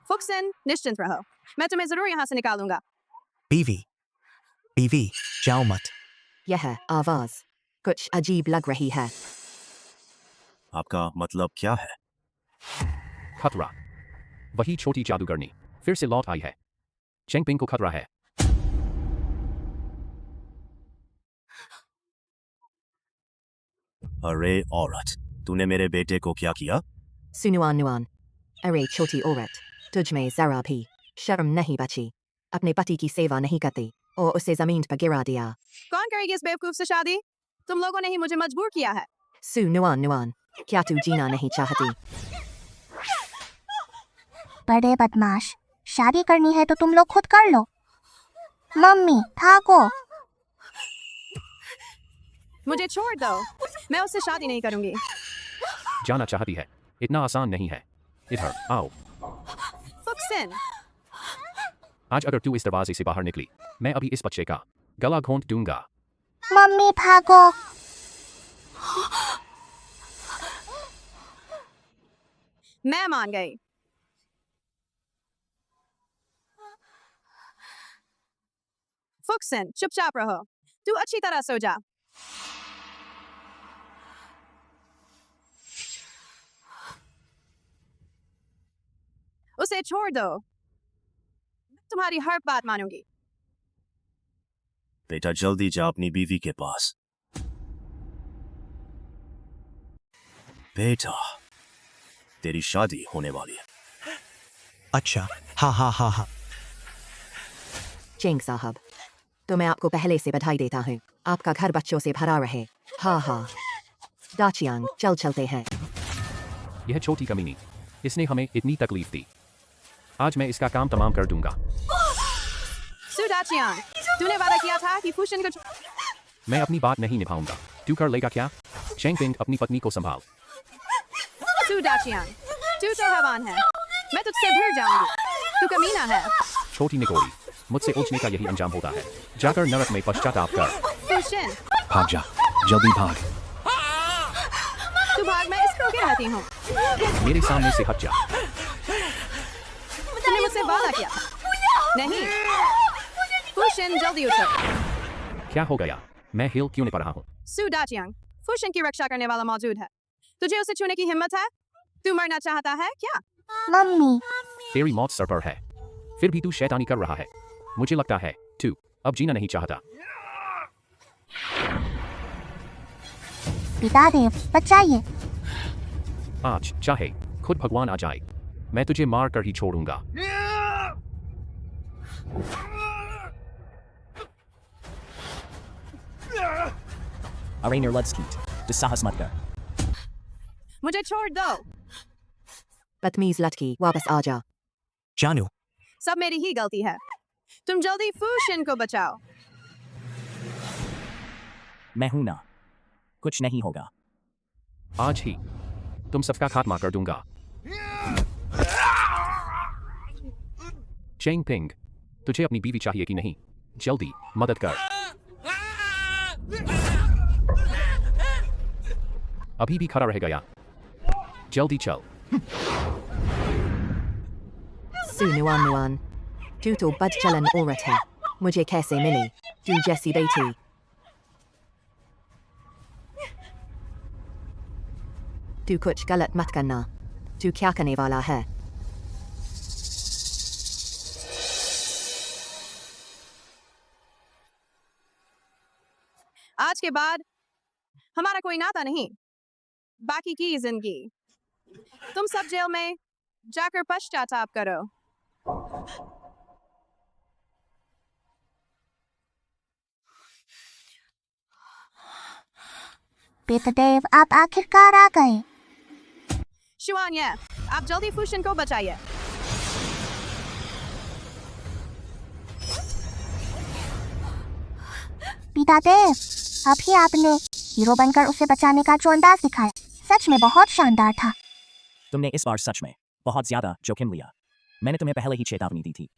S4: फुक्सन निश्चिंत रहो, मैं तुम्हें जरूर यहाँ से निकालूंगा।
S11: बीवी, बीवी जाओ मत।
S6: यह आवाज कुछ अजीब लग रही है।
S10: आपका मतलब क्या है?
S7: खतरा, वही छोटी जादूगरनी फिर से लौट आई है। चेंग पिंग को खतरा है।
S10: अरे औरत, तूने मेरे बेटे को क्या किया?
S6: सुनुआन नुआन, अरे छोटी औरत, तुझ में जरा भी शर्म नहीं बची। अपने पति की सेवा नहीं करती और उसे जमीन पर गिरा दिया।
S4: कौन करेगी इस बेवकूफ से शादी? तुम लोगों ने ही मुझे मजबूर किया है।
S6: सुनुआन नुआन, क्या तू जीना नहीं चाहती?
S1: बड़े बदमाश, शादी करनी है तो तुम लोग खुद कर लो। मम्मी भागो।
S4: मुझे छोड़ दो, मैं उससे शादी नहीं करूंगी।
S7: जाना चाहती है, इतना आसान नहीं है। इधर आओ।
S4: फुक्सन,
S7: आज अगर तू इस दरवाजे से बाहर निकली, मैं अभी इस बच्चे का गला घोंट दूंगा।
S1: मम्मी भागो।
S4: मैं मान गई। फुक्सन, चुपचाप रहो, तू अच्छी तरह सो जा। उसे छोड़ दो, मैं तुम्हारी हर बात मानूंगी।
S10: बेटा जल्दी जा अपनी बीवी के पास। बेटा, तेरी शादी होने वाली है।
S11: अच्छा, हा हा हा हा।
S6: चेंग साहब, तो मैं आपको पहले से बधाई देता हूँ। आपका घर बच्चों से भरा रहे। हा हा। दाचियांग, चल चलते हैं।
S7: यह छोटी कमीनी, इसने हमें इतनी तकलीफ दी। आज मैं इसका काम तमाम कर दूंगा।
S4: सु दाचियांग, तूने वादा किया था कि फुक्सन को
S7: मैं अपनी बात नहीं निभाऊंगा, तू कर लेगा क्या? चेंग पिंग, अपनी पत्नी को संभाल।
S4: सु दाचियांग, तू तो हैवान है, मैं तुझसे भिड़ जाऊंगी। तू कमीना है।
S7: छोटी निकोरी, मुझसे उलझने का यही अंजाम होता है। जाकर नरक में पश्चाताप कर।
S4: फुक्सन,
S9: भाग जा। जल्दी भाग।
S4: तू भाग, मैं इसको के रहती हूँ।
S7: मेरे सामने से हट जा।
S4: तूने मुझसे वादा किया था। नहीं। फुशिन जल्दी उठो।
S7: क्या हो गया? मैं हिल क्यों नहीं पा रहा हूँ?
S4: सू डाचियांग, फुशिन की रक्षा करने वाला मौजूद है। तुझे उसे छूने की हिम्मत है? तू मरना चाहता है क्या?
S1: मम्मी,
S7: तेरी मौत सर पर है, फिर भी तू शैतानी कर रहा है। मुझे लगता है तू अब जीना नहीं चाहता।
S1: पितादेव, बचाइए।
S7: आज चाहे खुद भगवान आ जाए, मैं तुझे मार कर ही छोड़ूंगा।
S3: अरे निर्लज्ज, दुस्साहस मत कर।
S4: मुझे छोड़ दो।
S6: बदतमीज लड़की, वापस आ जा।
S11: जानू,
S4: सब मेरी ही गलती है। तुम जल्दी फुशिन को बचाओ।
S3: मैं हूं ना, कुछ नहीं होगा।
S7: आज ही तुम सबका खात्मा कर दूंगा। चेंग पिंग, तुझे अपनी बीवी चाहिए कि नहीं? जल्दी मदद कर। अभी भी खड़ा रह गया। जल्दी चल।
S6: सुनुआन नुआन, तू तो बदचलन औरत है। मुझे कैसे मिली तू जैसी बेटी? तू कुछ गलत मत करना। तू क्या करने वाला है?
S4: आज के बाद हमारा कोई नाता नहीं। बाकी की जिंदगी तुम सब जेल में जाकर पश्चाताप करो।
S1: पितादेव, आप आखिरकार आ गए।
S4: शुआन्या, आप जल्दी फुशिन को बचाइए।
S1: पितादेव, अभी आपने हीरो बनकर उसे बचाने का जो अंदाज दिखाया, सच में बहुत शानदार था।
S3: तुमने इस बार सच में बहुत ज्यादा जोखिम लिया। मैंने तुम्हें पहले ही चेतावनी दी थी।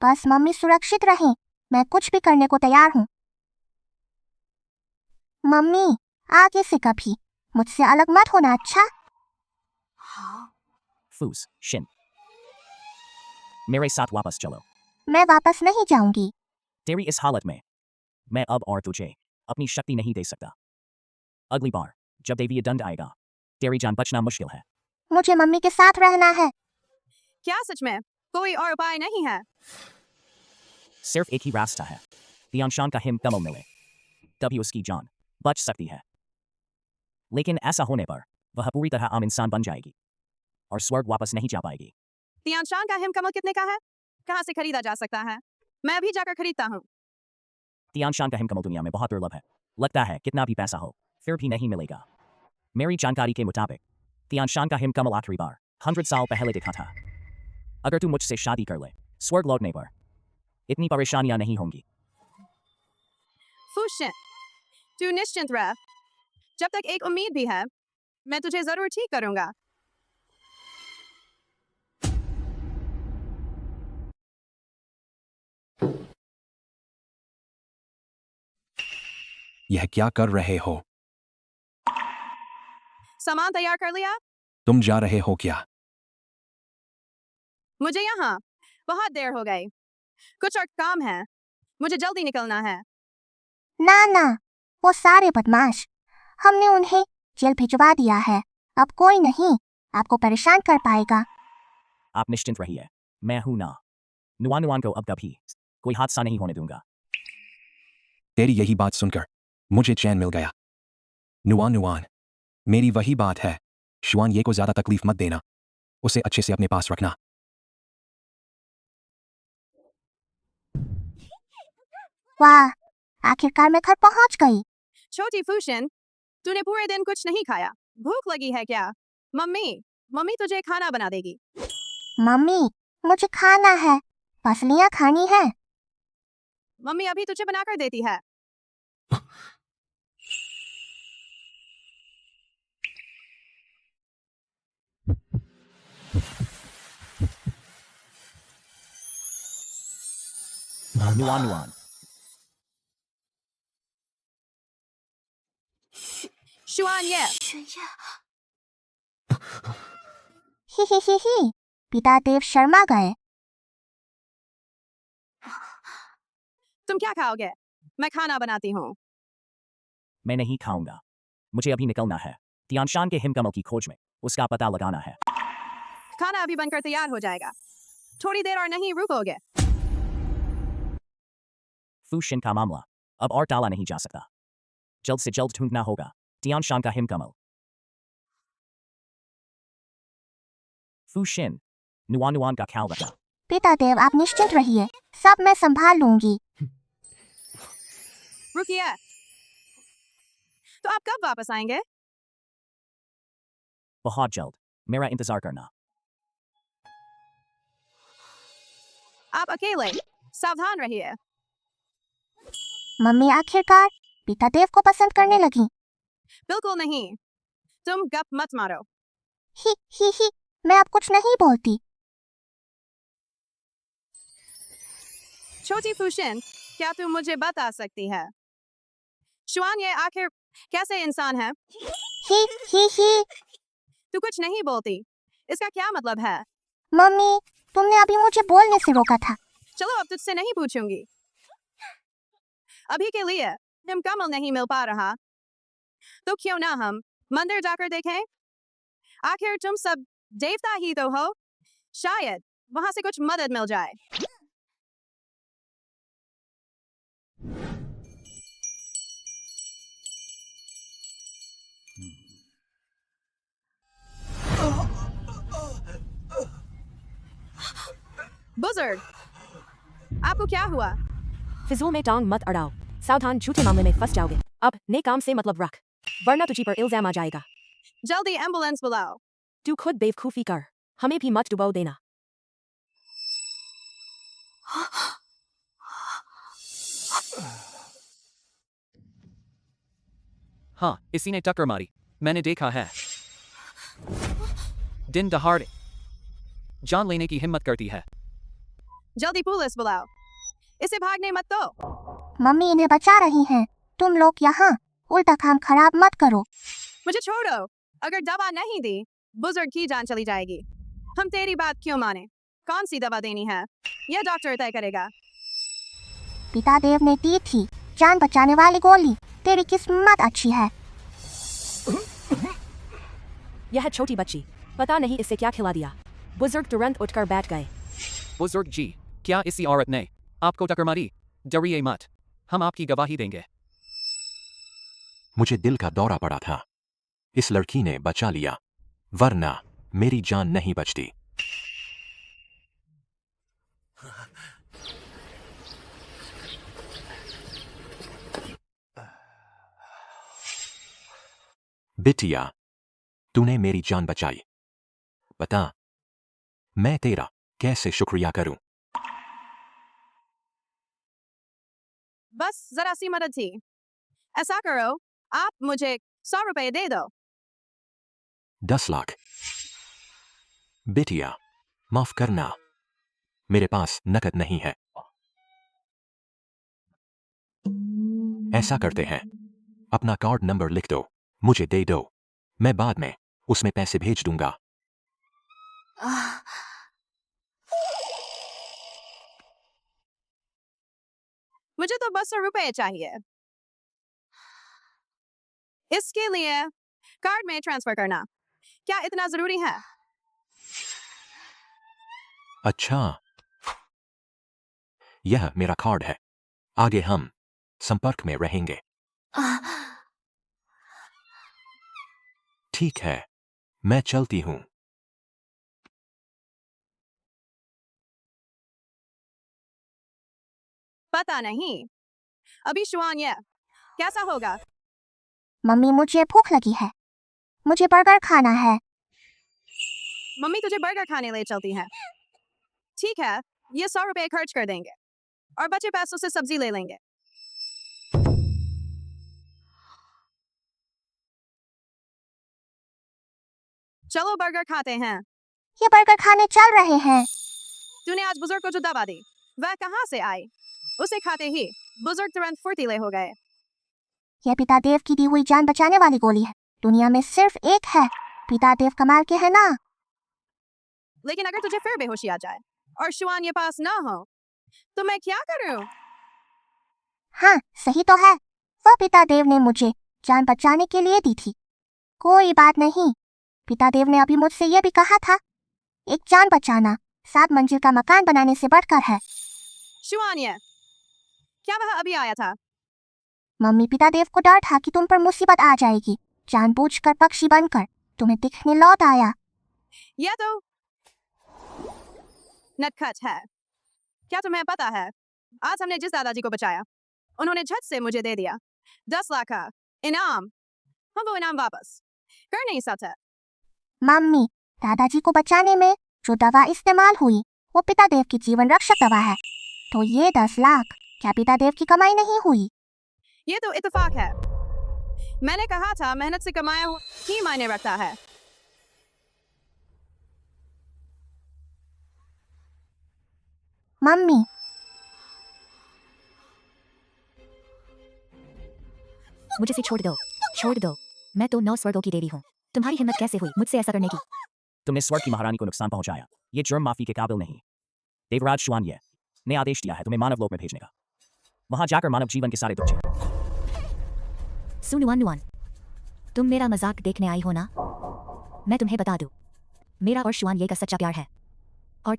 S1: बस मम्मी सुरक्षित रहें, मैं कुछ भी करने को तैयार हूँ। मम्मी, आगे से कभी मुझसे अलग मत होना, अच्छा?
S3: फूस, शिन, मेरे साथ वापस चलो।
S1: मैं वापस नहीं जाऊंगी।
S3: तेरी इस हालत में मैं अब और तुझे अपनी शक्ति नहीं दे सकता। अगली बार जब दैवीय दंड आएगा, तेरी जान बचना मुश्किल है।
S1: मुझे मम्मी के साथ रहना है।
S4: क्या सच में कोई और उपाय नहीं है?
S3: सिर्फ एक ही रास्ता है, तियानशान का हिमकमल मिले, तभी उसकी जान बच सकती है। लेकिन ऐसा होने पर वह पूरी तरह आम इंसान बन जाएगी और स्वर्ग वापस नहीं जा पाएगी।
S4: तियानशान का हिमकमल कितने का है? कहाँ से खरीदा जा सकता है? मैं अभी जाकर खरीदता हूँ।
S3: तियानशान का हिमकमल दुनिया में बहुत दुर्लभ है। लगता है कितना भी पैसा हो फिर भी नहीं मिलेगा। मेरी जानकारी के मुताबिक तियानशान का हिमकमल आखिरी बार 100 साल पहले दिखा था। अगर तू मुझसे शादी कर ले, स्वर्ग लौटने पर इतनी परेशानियां नहीं होंगी।
S4: फुशिन, तू निश्चिंत रह। जब तक एक उम्मीद भी है, मैं तुझे जरूर ठीक करूंगा।
S9: यह क्या कर रहे हो?
S4: सामान तैयार कर लिया?
S9: तुम जा रहे हो क्या?
S4: मुझे यहाँ बहुत देर हो गई। कुछ और काम है, मुझे जल्दी निकलना है।
S1: ना ना, वो सारे बदमाश, हमने उन्हें जेल भिजवा दिया है। अब कोई नहीं आपको परेशान कर पाएगा।
S3: आप निश्चिंत रहिए, मैं हूं ना। नुआन नुआन को अब कभी कोई हादसा नहीं होने दूंगा।
S9: तेरी यही बात सुनकर मुझे चैन मिल गया। नुआन नुआन, मेरी वही बात है। शुआन ये को ज्यादा तकलीफ मत देना, उसे अच्छे से अपने पास रखना।
S1: वाह, आखिरकार मैं घर पहुंच गई।
S4: छोटी फुशिन, तूने पूरे दिन कुछ नहीं खाया। भूख लगी है क्या? मम्मी तुझे खाना बना देगी।
S1: मम्मी, मुझे खाना है, फसलियां खानी है।
S4: मम्मी अभी तुझे बनाकर देती है।
S3: नुआन नुआन,
S4: शुआन ये
S1: ही पिता देव शर्मा गए।
S4: तुम क्या खाओगे? मैं खाना बनाती हूँ।
S3: मैं नहीं खाऊंगा। मुझे अभी निकलना है। तियानशान के हिमकमल की खोज में उसका पता लगाना है।
S4: खाना अभी बनकर तैयार हो जाएगा। थोड़ी देर और नहीं रुकोगे?
S3: फूशिन का मामला अब और टाला नहीं जा सकता। जल्द से जल्द ढूंढना होगा तियानशान का हिमकमल। फूशिन नुआन का ख्याल रखना।
S1: पिता देव आप निश्चिंत रहिए, सब मैं संभाल लूंगी।
S4: रुकिए, तो आप कब वापस आएंगे?
S3: बहुत जल्द। मेरा इंतजार करना।
S4: आप अकेले सावधान रहिए।
S1: मम्मी आखिरकार पिता देव को पसंद करने लगी।
S4: बिल्कुल नहीं, तुम गप मत मारो।
S1: ही मैं अब कुछ नहीं बोलती।
S4: छोटी फूशिन, क्या तुम मुझे बता सकती है शुआन ये आखिर कैसे इंसान है?
S1: ही
S4: तू कुछ नहीं बोलती, इसका क्या मतलब है?
S1: मम्मी तुमने अभी मुझे बोलने से रोका था।
S4: चलो अब तुझसे नहीं पूछूंगी। अभी के लिए हम कमल नहीं मिल पा रहा, तो क्यों ना हम मंदिर जाकर देखें? आखिर तुम सब देवता ही तो हो, शायद वहां से कुछ मदद मिल जाए। बुजुर्ग, आपको क्या हुआ?
S6: फिजूल में टांग मत अड़ाओ। सावधान, झूठे मामले में फंस जाओगे। अब ने काम से मतलब रख, वरना तुझी पर इल्जाम आ जाएगा।
S4: जल्दी एम्बुलेंस बुलाओ।
S6: तू खुद बेवकूफी कर, हमें भी मत डुबो देना।
S2: हाँ, इसी ने टक्कर मारी। मैंने देखा है। दिन दहाड़े जान लेने की हिम्मत करती है।
S4: जल्दी पुलिस बुलाओ, इसे भागने मत दो।
S1: मम्मी इन्हें बचा रही हैं। तुम लोग यहाँ उल्टा काम खराब मत करो।
S4: मुझे छोड़ो, अगर दवा नहीं दी बुजुर्ग की जान चली जाएगी। हम तेरी बात क्यों माने? कौन सी दवा देनी है यह डॉक्टर तय करेगा।
S1: पिता देव ने दी थी जान बचाने वाली गोली। तेरी किस्मत अच्छी है।
S6: यह छोटी बच्ची, पता नहीं इसे क्या खिला दिया। बुजुर्ग तुरंत उठकर बैठ गए।
S2: बुजुर्ग जी, क्या इसी औरत ने आपको टक्कर मारी? डरिए मत, हम आपकी गवाही देंगे।
S9: मुझे दिल का दौरा पड़ा था। इस लड़की ने बचा लिया, वरना मेरी जान नहीं बचती। बिटिया, तूने मेरी जान बचाई। बता, मैं तेरा कैसे शुक्रिया करूं?
S4: बस जरा सी मदद थी। ऐसा करो, आप मुझे 100 रुपए दे दो।
S9: 10 लाख? बिटिया, माफ करना, मेरे पास नकद नहीं है। ऐसा करते हैं, अपना कार्ड नंबर लिख दो, मुझे दे दो, मैं बाद में उसमें पैसे भेज दूंगा।
S4: मुझे तो बस 100 रुपए चाहिए। इसके लिए कार्ड में ट्रांसफर करना क्या इतना जरूरी है?
S9: अच्छा, यह मेरा कार्ड है। आगे हम संपर्क में रहेंगे। ठीक है, मैं चलती हूं।
S4: पता नहीं अभी शुआन ये कैसा होगा।
S1: मम्मी मुझे भूख लगी है, मुझे बर्गर खाना है।
S4: मम्मी तुझे बर्गर खाने ले चलती हैं। ठीक है, ये 100 रुपए खर्च कर देंगे और बचे पैसों से सब्जी ले लेंगे। चलो बर्गर खाते हैं।
S1: ये बर्गर खाने चल रहे हैं।
S4: तूने आज बुजुर्ग को जो दवा दी वह कहाँ से आई? उसे खाते ही बुजुर्ग तुरंत फुर्तीले हो गए।
S1: यह पिता देव की दी हुई जान बचाने वाली गोली है। दुनिया में सिर्फ एक है, पिता देव कमाल के है ना।
S4: लेकिन अगर तुझे फिर बेहोशी आ जाए और शुआन ये पास ना हो तो मैं क्या करूं?
S1: हाँ सही तो है, वह पिता देव ने मुझे जान बचाने के लिए दी थी। कोई बात नहीं, पिता देव ने अभी मुझसे यह भी कहा था, एक जान बचाना 7 मंजिल का मकान बनाने से बढ़कर है।
S4: शुआन ये क्या वह अभी आया था?
S1: मम्मी पिता देव को डर था कि तुम पर मुसीबत आ जाएगी, जानबूझकर पक्षी बनकर तुम्हें दिखने लौट आया।
S4: यह तो नटखट है। क्या तुम्हें पता है, आज हमने जिस दादाजी को बचाया उन्होंने झट से मुझे दे दिया 10 लाख का इनाम। हम वो इनाम वापस कर नहीं सकते।
S1: मम्मी, दादाजी को बचाने में जो दवा इस्तेमाल हुई वो पिता देव की जीवन रक्षक दवा है, तो ये 10 लाख क्या पिता देव की कमाई नहीं हुई?
S4: ये तो इत्तेफाक है। मैंने कहा था मेहनत से कमाया हुआ ही मायने रखता है।
S1: मम्मी,
S6: मुझे से छोड़ दो, मैं तो 9 स्वर्गों की देवी हूँ। तुम्हारी हिम्मत कैसे हुई मुझसे ऐसा करने की?
S3: तुमने स्वर्ग की महारानी को नुकसान पहुंचाया, ये जुर्म माफी के काबिल नहीं। देवराज शुआन ने आदेश दिया है तुम्हें मानव लोक में भेजने का। वहां जाकर मानव जीवन के सारे दुख झेलो।
S6: सुनुआन, तुम मेरा मजाक देखने आई हो ना? मैं तुम्हें बता दूं, मेरा और शुआन ये का सच्चा प्यार है। और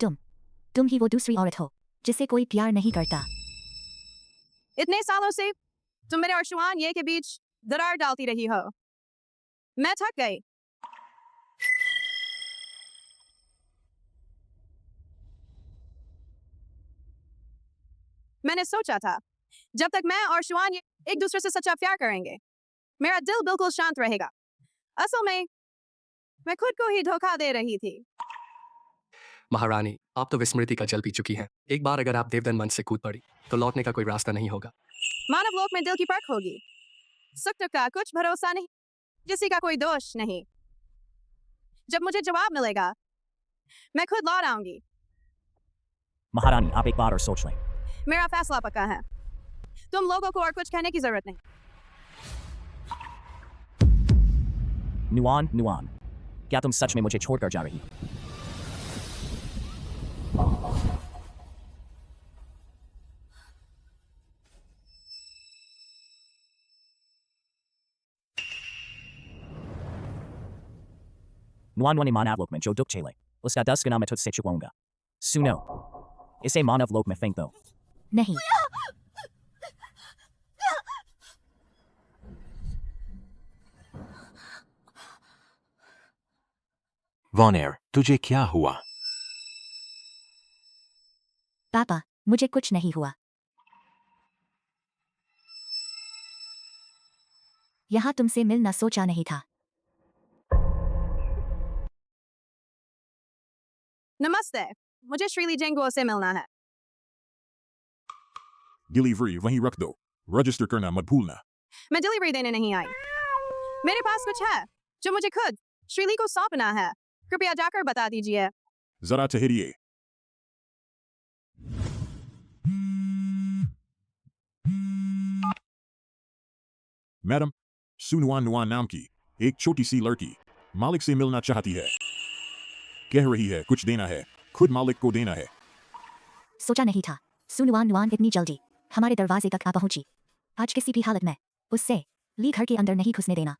S6: तुम ही वो दूसरी औरत हो जिसे कोई प्यार नहीं करता।
S4: इतने सालों से तुम मेरे और शुआन ये के बीच दरार डालती रही हो। मैं थक गई। मैंने सोचा था जब तक मैं और शुआन एक दूसरे से सच्चा प्यार करेंगे मेरा दिल बिल्कुल शांत रहेगा। असल में मैं खुद को ही धोखा दे रही थी।
S8: महारानी, आप तो विस्मृति का जल पी चुकी हैं। एक बार अगर आप देवदन मन से कूद पड़ी तो लौटने का कोई रास्ता नहीं होगा।
S4: मानव लोक में दिल की परख होगी। सुख का कुछ भरोसा नहीं, किसी का कोई दोष नहीं। जब मुझे जवाब मिलेगा मैं खुद लौट आऊंगी।
S3: महारानी आप एक बार और सोच लें।
S4: मेरा फैसला पक्का है। तुम लोगों को और कुछ कहने की जरूरत नहीं।
S3: नुआन, क्या तुम सच में मुझे छोड़कर जा रही? नुआन ने मानव लोक में जो दुख झेले उसका 10 गुना मैं तुझसे चुकाऊंगा। सुनो, इसे मानव लोक में फेंक दो।
S6: नहीं,
S9: वॉनेर, तुझे क्या हुआ?
S6: पापा मुझे कुछ नहीं हुआ। यहाँ तुमसे मिलना सोचा नहीं था।
S4: नमस्ते, मुझे श्रीली जेंगो से मिलना है।
S12: डिलीवरी वहीं रख दो, रजिस्टर करना मत भूलना।
S4: मैं डिलीवरी देने नहीं आई। मेरे पास कुछ है जो मुझे खुद श्रीली को सौंपना है। कृपया जाकर बता दीजिए।
S12: जरा ठहरिए। मैडम, सुनुआन नाम की एक छोटी सी लड़की मालिक से मिलना चाहती है। कह रही है कुछ देना है, खुद मालिक को देना है।
S6: सोचा नहीं था सुनुआन इतनी जल्दी हमारे दरवाजे तक आ पहुंची। आज किसी भी हालत में उससे ली घर के अंदर नहीं घुसने देना।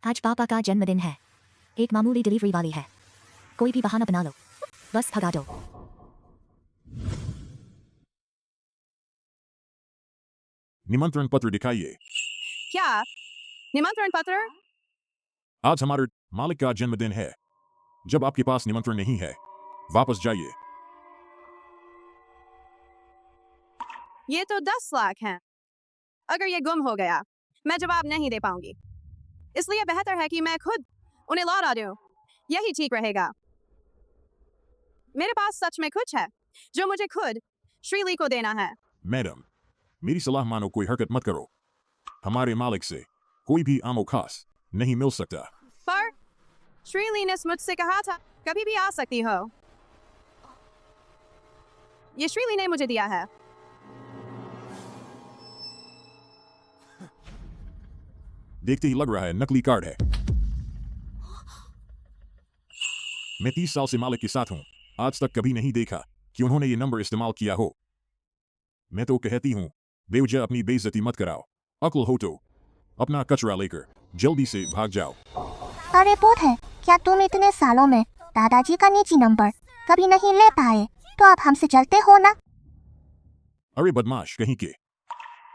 S6: आज पापा का जन्मदिन है, एक मामूली डिलीवरी वाली है। कोई भी बहाना बना लो, बस भगा दो।
S12: निमंत्रण पत्र दिखाइए।
S4: क्या निमंत्रण पत्र?
S12: आज हमारे मालिक का जन्मदिन है। जब आपके पास निमंत्रण नहीं है, वापस जाइए।
S4: ये तो 10 लाख हैं। अगर ये गुम हो गया मैं जवाब नहीं दे पाऊंगी, इसलिए बेहतर है कि मैं खुद उन्हें लौटा दूं। यही ठीक रहेगा। मेरे पास सच में कुछ है जो मुझे खुद श्रीली को देना है।
S12: मैडम, मेरी सलाह मानो, कोई हरकत मत करो। हमारे मालिक से कोई भी आमो खास नहीं मिल सकता।
S4: पर श्रीली ने मुझसे कहा था कभी भी आ सकती हो। ये श्रीली ने मुझे दिया है।
S12: देखते ही लग रहा है नकली कार्ड है। मैं 30 साल से मालिक के साथ हूं, आज तक कभी नहीं देखा कि उन्होंने ये नंबर इस्तेमाल किया हो। मैं तो कहती हूं, बेवजह अपनी बेइज्जती मत कराओ। अक्ल हो तो अपना कचरा लेकर जल्दी से भाग जाओ।
S1: अरे बोध है, क्या तुम इतने सालों में दादाजी का निजी नंबर कभी नहीं ले पाए तो आप हमसे जलते हो ना?
S12: अरे बदमाश कहीं के,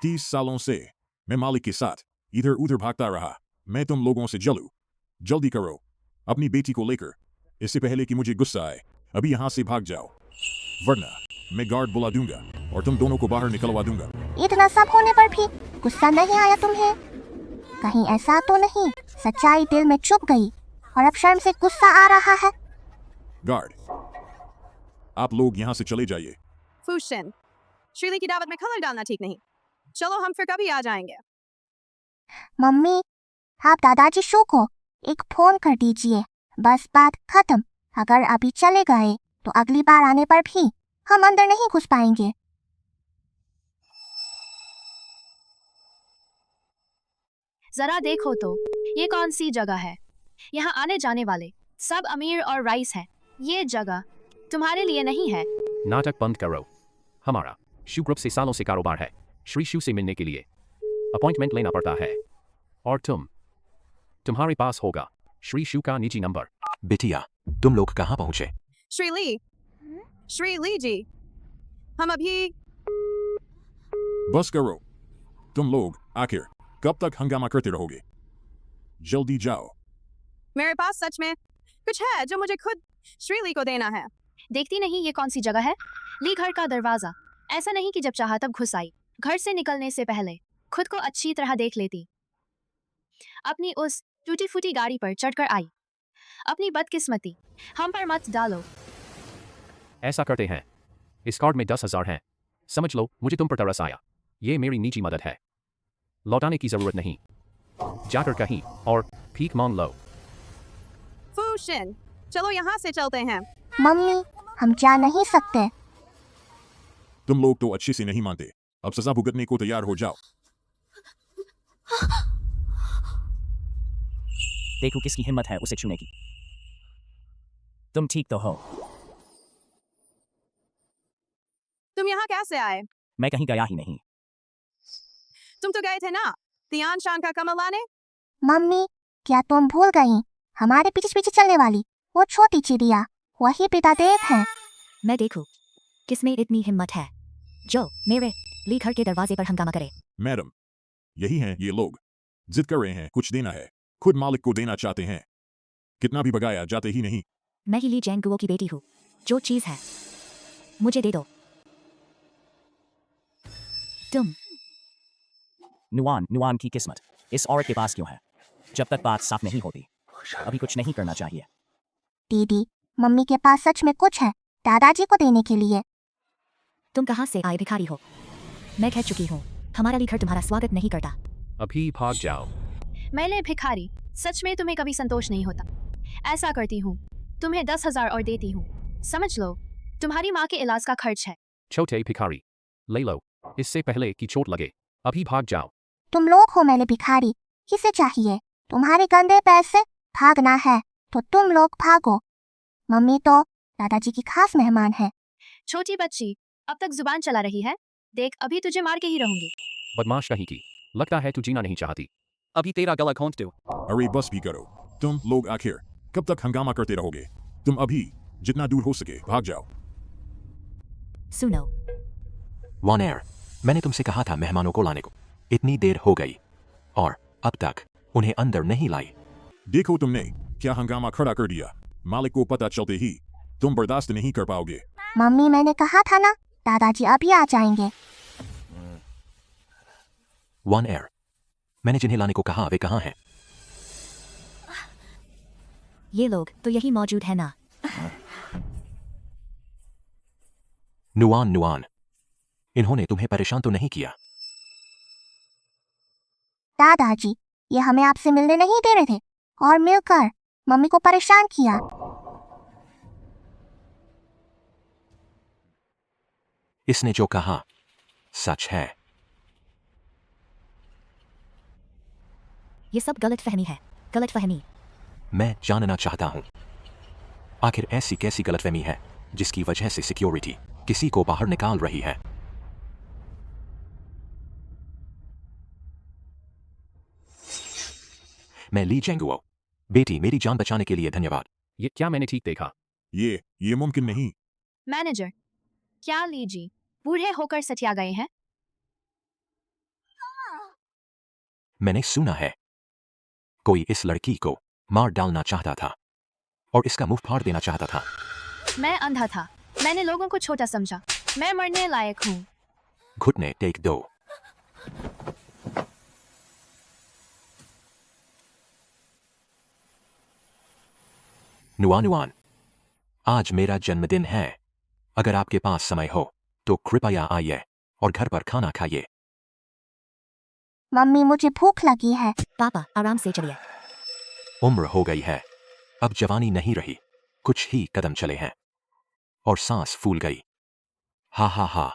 S12: 30 सालों से मैं मालिक के साथ इधर उधर भागता रहा, मैं तुम लोगों से जलूं? जल्दी करो अपनी बेटी को लेकर, इससे पहले कि मुझे गुस्सा आए। अभी यहाँ से भाग जाओ, वरना मैं गार्ड बुला दूंगा और तुम दोनों को बाहर निकलवा दूंगा।
S1: इतना सब होने पर भी गुस्सा नहीं आया तुम्हें? कहीं ऐसा तो नहीं सच्चाई दिल में चुप गई और अब शर्म से गुस्सा आ रहा है?
S12: गार्ड, आप लोग यहाँ से चले जाइए।
S4: फूशन, श्रीली की दावत में कलर डालना ठीक नहीं। चलो हम फिर कभी आ जाएंगे।
S1: मम्मी, आप दादाजी शो को एक फोन कर दीजिए, बस बात खत्म। अगर अभी चले गए तो अगली बार आने पर भी हम अंदर नहीं घुस पाएंगे।
S5: जरा देखो तो ये कौन सी जगह है? यहाँ आने जाने वाले सब अमीर और राइस हैं। ये जगह तुम्हारे लिए नहीं है।
S7: नाटक बंद करो। हमारा शू ग्रुप से सालों से कारोबार है। श्री शू से मिलने के लिए अपॉइंटमेंट लेना पड़ता है, और तुम्हारे पास होगा श्री शू का निजी नंबर।
S9: बिटिया, तुम लोग कहाँ पहुँचे?
S4: श्रीली जी, हम अभी
S12: बस करो, तुम लोग आखिर कब तक हंगामा करते रहोगे? जल्दी जाओ।
S4: मेरे पास सच में कुछ है जो मुझे खुद श्रीली को देना है।
S5: देखती नहीं ये कौन सी जगह है? ली घर का दरवाजा। ऐसा नहीं कि जब चाहा तब घुस आई। घर से निकलने से पहले खुद को अच्छी तरह देख लेती। अपनी उस टूटी फूटी गाड़ी पर चढ़कर आई। अपनी बदकिस्मती हम पर मत डालो।
S7: ऐसा करते हैं। इस कार्ड में 10,000 हैं। समझ लो मुझे तुम पर तरस आया। ये मेरी निजी मदद है, लौटाने की जरूरत नहीं। जाकर कहीं और भीख मांग लो।
S4: फूशन, चलो यहाँ से चलते हैं।
S1: मम्मी, हम जा नहीं सकते।
S12: तुम लोग तो अच्छे से नहीं मानते, अब सजा भुगतने को तैयार हो जाओ।
S3: देखो किसकी हिम्मत है उसे छूने की। तुम ठीक तो हो?
S4: तुम यहाँ कैसे आए?
S3: मैं कहीं गया ही नहीं।
S4: तुम तो गए थे ना तियान शान का कमल लाने।
S1: मम्मी, क्या तुम भूल गई? हमारे पीछे पीछे चलने वाली वो छोटी चिड़िया वही पिता देव है।
S6: मैं देखूं किसमें इतनी हिम्मत है जो मेरे ली घर के दरवाजे पर हंगामा करे।
S12: मैडम, यही हैं ये लोग, जिद कर रहे हैं कुछ देना है, खुद मालिक को देना चाहते हैं, कितना भी भगाया जाते ही नहीं।
S6: मैं ही ली जैंगुओ की बेटी हूँ, जो चीज है मुझे दे दो। तुम
S3: नुआन की किस्मत इस औरत के पास क्यों है? जब तक बात साफ नहीं होती अभी कुछ नहीं करना चाहिए।
S1: दीदी, मम्मी के पास सच में कुछ है दादाजी को देने के लिए।
S6: तुम कहाँ से आए भिखारी हो? मैं कह चुकी हूँ हमारा ली घर तुम्हारा स्वागत नहीं करता।
S7: अभी भाग जाओ।
S5: मैले भिखारी, सच में तुम्हें कभी संतोष नहीं होता। ऐसा करती हूँ, तुम्हें 10,000 और देती हूँ। समझ लो तुम्हारी माँ के इलाज का खर्च है।
S7: छोटे भिखारी, ले लो, इससे पहले कि चोट लगे। अभी भाग जाओ।
S1: तुम लोग हो मैले भिखारी, किसे चाहिए तुम्हारे गंदे पैसे? भागना है तो तुम लोग भागो। मम्मी तो दादाजी की खास मेहमान है।
S5: छोटी बच्ची, अब तक जुबान चला रही है। देख अभी तुझे मार के ही रहूंगी।
S7: बदमाश कहीं की, लगता है तू जीना नहीं चाहती।
S2: अभी तेरा गला घोंट दूं।
S12: अरे बस भी करो, तुम लोग आखिर कब तक हंगामा करते रहोगे? तुम अभी जितना दूर हो सके भाग जाओ।
S6: सुनो
S9: वन एयर, मैंने तुमसे कहा था मेहमानों को लाने को, इतनी देर हो गई और अब तक उन्हें अंदर नहीं लाई।
S12: देखो तुमने क्या हंगामा खड़ा कर दिया। मालिक को पता चलते ही तुम बर्दाश्त नहीं कर पाओगे।
S1: मम्मी, मैंने कहा था ना दादाजी अभी आ जाएंगे।
S9: वन एयर, मैंने जिन्हें लाने को कहा वे कहाँ हैं?
S6: ये लोग तो यही मौजूद है ना।
S9: नुआन, इन्होंने तुम्हें परेशान तो नहीं किया?
S1: दादाजी, ये हमें आपसे मिलने नहीं दे रहे थे और मिलकर मम्मी को परेशान किया।
S9: इसने जो कहा सच है।
S6: ये सब गलत फहमी है, गलत फहमी।
S9: मैं जानना चाहता हूं आखिर ऐसी कैसी गलतफहमी है जिसकी वजह से सिक्योरिटी किसी को बाहर निकाल रही है। मैं ली जेंगुओ। बेटी, मेरी जान बचाने के लिए धन्यवाद।
S7: ये क्या मैंने ठीक देखा?
S12: ये मुमकिन नहीं।
S5: मैनेजर, क्या लीजी बूढ़े होकर सटिया गए हैं?
S9: मैंने सुना है कोई इस लड़की को मार डालना चाहता था और इसका मुंह फाड़ देना चाहता था।
S5: मैं अंधा था, मैंने लोगों को छोटा समझा। मैं मरने लायक हूँ।
S9: घुटने टेक दो। नुआन, आज मेरा जन्मदिन है। अगर आपके पास समय हो तो कृपया आइए और घर पर खाना खाइए।
S1: मम्मी, मुझे भूख लगी है।
S6: पापा, आराम से चलिए।
S9: उम्र हो गई है, अब जवानी नहीं रही। कुछ ही कदम चले हैं और सांस फूल गई। हा हा हा।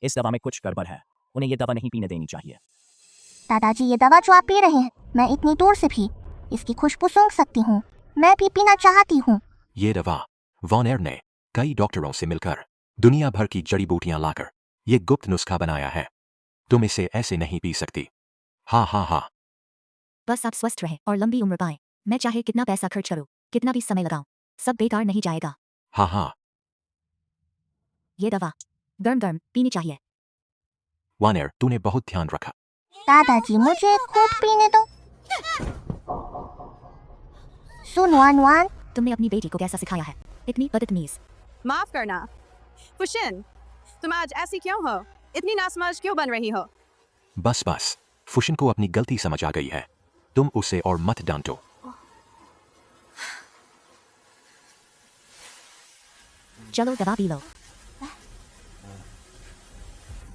S3: इस दवा में कुछ गड़बड़ है, उन्हें ये दवा नहीं पीने देनी चाहिए।
S1: दादाजी, ये दवा जो आप पी रहे हैं, मैं इतनी दूर से भी इसकी खुशबू सूंघ सकती हूँ। मैं भी पीना चाहती हूँ।
S9: ये दवा वॉन एर ने कई डॉक्टरों से मिलकर दुनिया भर की जड़ी बूटियां लाकर ये गुप्त नुस्खा बनाया है। तुम इसे ऐसे नहीं पी सकती। हा हा हा।
S6: बस आप स्वस्थ रहें और लंबी उम्र पाएं। मैं चाहे कितना पैसा खर्च करूं, कितना भी समय लगाऊं, सब बेकार नहीं जाएगा।
S9: हा हा।
S6: ये दवा गर्म गर्म पीनी चाहिए।
S9: वॉन एर, तूने बहुत ध्यान रखा।
S1: दादाजी, मुझे खूब पीने दो। सुन नुआन,
S6: तुमने अपनी बेटी को कैसा सिखाया है? इतनी बदतमीज।
S4: माफ करना फुशिन, तुम आज ऐसी क्यों हो? इतनी नासमझ क्यों बन रही हो?
S9: बस फुशिन को अपनी गलती समझ आ गई है। तुम उसे और मत डांटो।
S6: चलो दवा पी लो।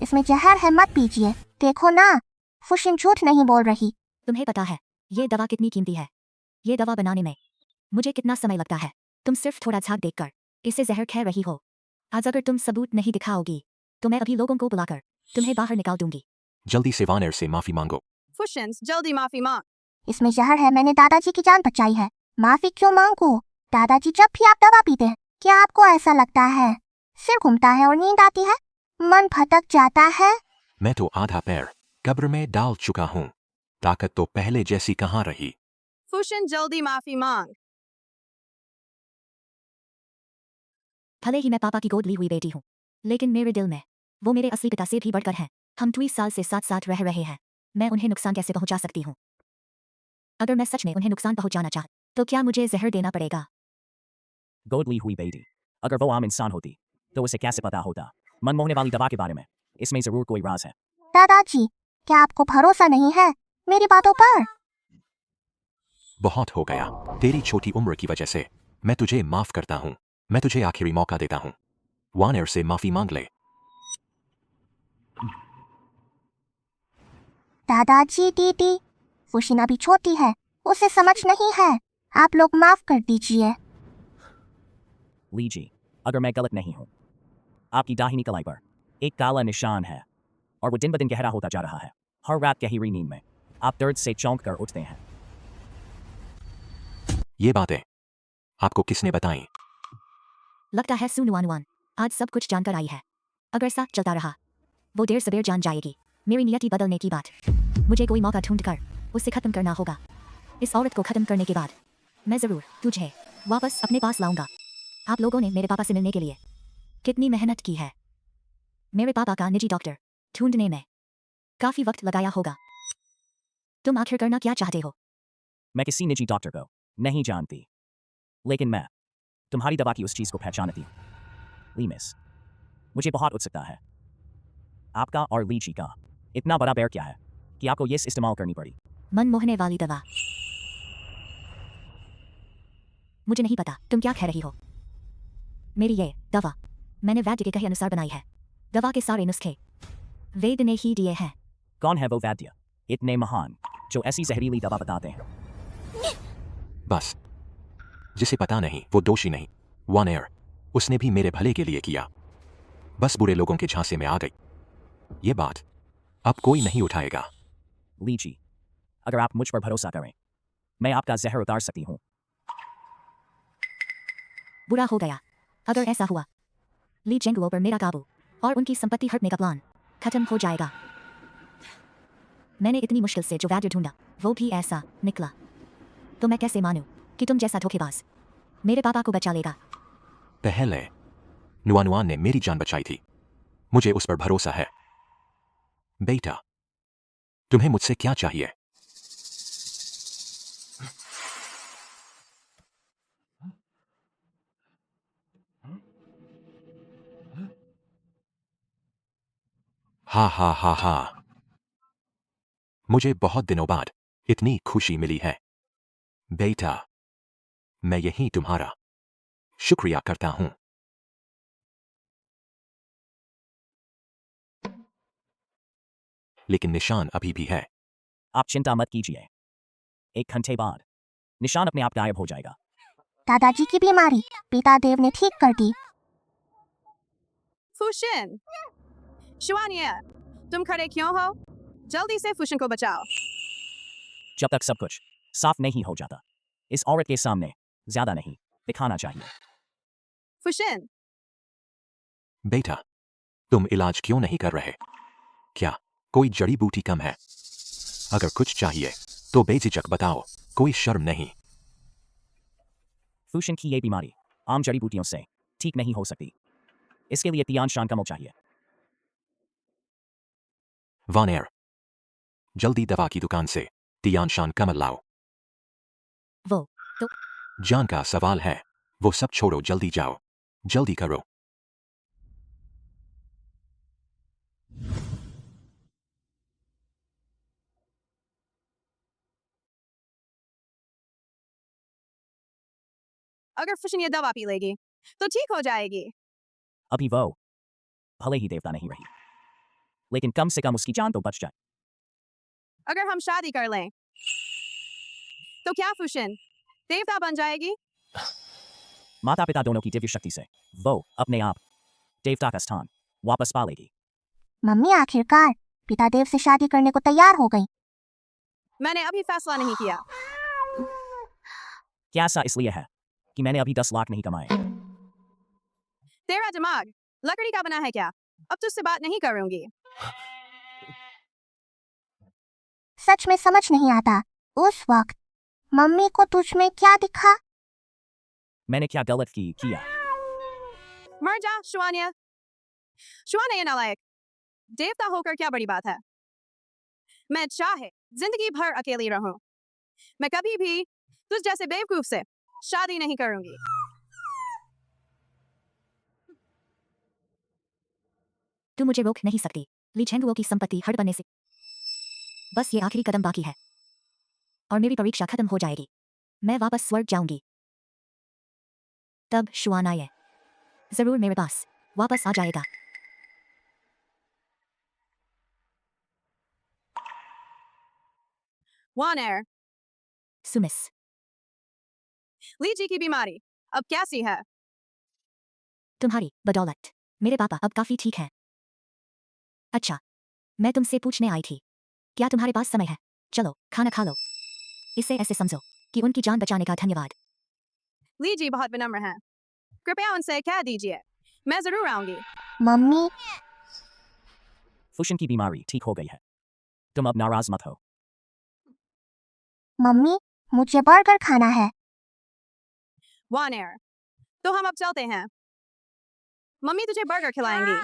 S1: इसमें जहर है, मत पीजिए। देखो ना, फुशिन झूठ नहीं बोल रही।
S6: तुम्हें पता है ये दवा कितनी कीमती है? ये दवा बनाने में मुझे कितना समय लगता है? तुम सिर्फ थोड़ा झाग देखकर इसे जहर कह रही हो। आज अगर तुम सबूत नहीं दिखाओगी तो मैं अभी लोगों को बुलाकर तुम्हें बाहर निकाल दूंगी।
S9: जल्दी से वॉन एर से माफी मांगो।
S4: फुशिन, जल्दी माफी मांग।
S1: इसमें जहर है, मैंने दादाजी की जान बचाई है। माफी क्यों मांगू? दादाजी, जब भी आप दवा पीते हैं, क्या आपको ऐसा लगता है सिर घूमता है और नींद आती है, मन भटक जाता है?
S9: मैं तो आधा पैर कब्र में डाल चुका हूँ। ताकत तो पहले जैसी कहाँ रही।
S4: फुशिन, जल्दी माफी मांग।
S6: भले ही मैं पापा की गोद ली हुई बेटी हूँ, लेकिन मेरे दिल में वो मेरे असली पिता से भी बढ़कर हैं। हम 20 साल से साथ साथ रह रहे हैं। मैं उन्हें नुकसान कैसे पहुंचा सकती हूँ? अगर मैं सच में उन्हें नुकसान पहुंचाना चाहती तो क्या मुझे जहर देना पड़ेगा?
S3: गोद ली हुई बेटी, अगर वो आम इंसान होती तो उसे कैसे पता होता मन मोहने वाली दवा के बारे में? इसमें जरूर कोई राज है।
S1: दादाजी, क्या आपको भरोसा नहीं है मेरी बातों पर?
S9: बहुत हो गया। तेरी छोटी उम्र की वजह से मैं तुझे माफ करता हूँ। मैं तुझे आखिरी मौका देता हूँ। वॉन एर से माफी मांग ले।
S1: दादाजी, दीदी, फुशिन अभी छोटी है, उसे समझ नहीं है। आप लोग माफ कर दीजिए।
S3: लीजी, अगर मैं गलत नहीं हूँ, आपकी दाहिनी कलाई पर एक काला निशान है और वो दिन ब दिन गहरा होता जा रहा है। हर रात गहरी नींद में आप दर्द से चौंक कर उठते हैं।
S9: ये बातें आपको किसने बताई?
S6: लगता है सुनुआनुआन आज सब कुछ जानकर आई है। अगर साथ चलता रहा वो देर सवेर जान जाएगी मेरी नियति बदलने की बात। मुझे कोई मौका ढूंढकर उसे खत्म करना होगा। इस औरत को खत्म करने के बाद मैं जरूर तुझे वापस अपने पास लाऊंगा। आप लोगों ने मेरे पापा से मिलने के लिए कितनी मेहनत की है। मेरे पापा का निजी डॉक्टर ढूंढने में काफी वक्त लगाया होगा। तुम आखिर करना क्या चाहते हो?
S3: मैं किसी निजी डॉक्टर को नहीं जानती, लेकिन मैं तुम्हारी दवा की उस चीज को पहचानती हूँ। लीमिस, मुझे बहुत उत्सुकता है। आपका और लीची का इतना बड़ा बैर क्या है कि आपको ये इस्तेमाल करनी पड़ी?
S6: मन मोहने वाली दवा। मुझे नहीं पता तुम क्या कह रही हो। मेरी ये दवा मैंने वैद्य के कहे अनुसार बनाई है। दवा के सारे नुस्खे वेद ने ही दिए हैं।
S3: कौन है वो वैद्य इतने महान जो ऐसी जहरीली दवा बताते हैं?
S9: बस जिसे पता नहीं वो दोषी नहीं। वॉन एर, उसने भी मेरे भले के लिए किया, बस बुरे लोगों के झांसे में आ गई। ये बात अब कोई नहीं उठाएगा।
S3: लीची, अगर आप मुझ पर भरोसा करें, मैं आपका जहर उतार सकती हूँ।
S1: बुरा हो गया अगर ऐसा हुआ। ली चेंगुओ पर मेरा काबू और उनकी संपत्ति हड़पने का प्लान खत्म हो जाएगा। मैंने इतनी मुश्किल से जो वैद्य ढूंढा वो भी ऐसा निकला, तो मैं कैसे मानूं कि तुम जैसा धोखेबाज मेरे पापा को बचा लेगा।
S9: पहले नुआनुआन ने मेरी जान बचाई थी, मुझे उस पर भरोसा है। बेटा, तुम्हें मुझसे क्या चाहिए? हा हा हा हा, मुझे बहुत दिनों बाद इतनी खुशी मिली है। बेटा, मैं यही तुम्हारा शुक्रिया करता हूं। लेकिन निशान अभी भी है।
S3: आप चिंता मत कीजिए, 1 घंटे बाद निशान अपने आप गायब हो जाएगा।
S1: दादाजी की बीमारी पिता देव ने ठीक कर दी।
S4: फुशिन, शुआनिया, तुम खड़े क्यों हो? जल्दी से फुशिन को बचाओ।
S3: जब तक सब कुछ साफ नहीं हो जाता, इस औरत के सामने ज्यादा नहीं दिखाना चाहिए।
S4: फुशिन,
S9: बेटा, तुम इलाज क्यों नहीं कर रहे? क्या कोई जड़ी बूटी कम है? अगर कुछ चाहिए तो बेझिझक बताओ, कोई शर्म नहीं।
S3: फूशन की ये बीमारी आम जड़ी बूटियों से ठीक नहीं हो सकती, इसके लिए तियानशान कमल चाहिए।
S9: वानेर, जल्दी दवा की दुकान से तियानशान कमल लाओ।
S1: वो तो
S9: जान का सवाल है, वो सब छोड़ो, जल्दी जाओ, जल्दी करो।
S4: अगर फुशिन ये दवा पी लेगी तो ठीक हो जाएगी।
S3: अभी वो भले ही देवता नहीं रही, लेकिन कम से कम उसकी जान तो बच जाए।
S4: अगर हम शादी कर लें तो क्या फुशिन देवता बन जाएगी?
S3: माता पिता दोनों की दिव्य शक्ति से वो अपने आप देवता का स्थान वापस पा लेगी।
S1: मम्मी आखिरकार पिता देव से शादी करने को तैयार हो गई।
S4: मैंने अभी फैसला नहीं किया।
S3: क्या ऐसा इसलिए है कि मैंने अभी 10 लाख नहीं कमाए?
S4: तेरा दिमाग लकड़ी का बना है क्या? अब तुझसे बात नहीं करूंगी।
S1: सच में समझ नहीं आता उस वक्त मम्मी को तुझ में क्या दिखा।
S3: मैंने क्या गलत किया?
S4: मर जा शुआनिया। शुआनिया नालायक, देवता होकर क्या बड़ी बात है? मैं चाहे जिंदगी भर अकेली रहूं, मैं कभी भी तुझ जैसे बेवकूफ से शादी नहीं करूंगी।
S1: तू मुझे रोक नहीं सकती। ली चेंगुओ की संपत्ति हड़पने से बस ये आखिरी कदम बाकी है और मेरी परीक्षा खत्म हो जाएगी। मैं वापस स्वर्ग जाऊंगी। तब शुआनाये जरूर मेरे पास वापस आ जाएगा।
S4: वानेर,
S1: सुमिस,
S4: लीची की बीमारी अब कैसी है?
S1: तुम्हारी बदौलत मेरे पापा अब काफी ठीक हैं। अच्छा, मैं तुमसे पूछने आई थी, क्या तुम्हारे पास समय है? चलो खाना खा लो। इसे ऐसे समझो कि उनकी जान बचाने का धन्यवाद।
S4: लीजी बहुत विनम्र है, कृपया उनसे कह दीजिए मैं जरूर आऊंगी।
S1: मम्मी,
S3: फुशिन की बीमारी ठीक हो गई है, तुम अब नाराज मत हो।
S1: मम्मी मुझे बर्गर खाना है।
S4: वानेर, तो हम अब चलते हैं। मम्मी तुझे बर्गर खिलाएंगी।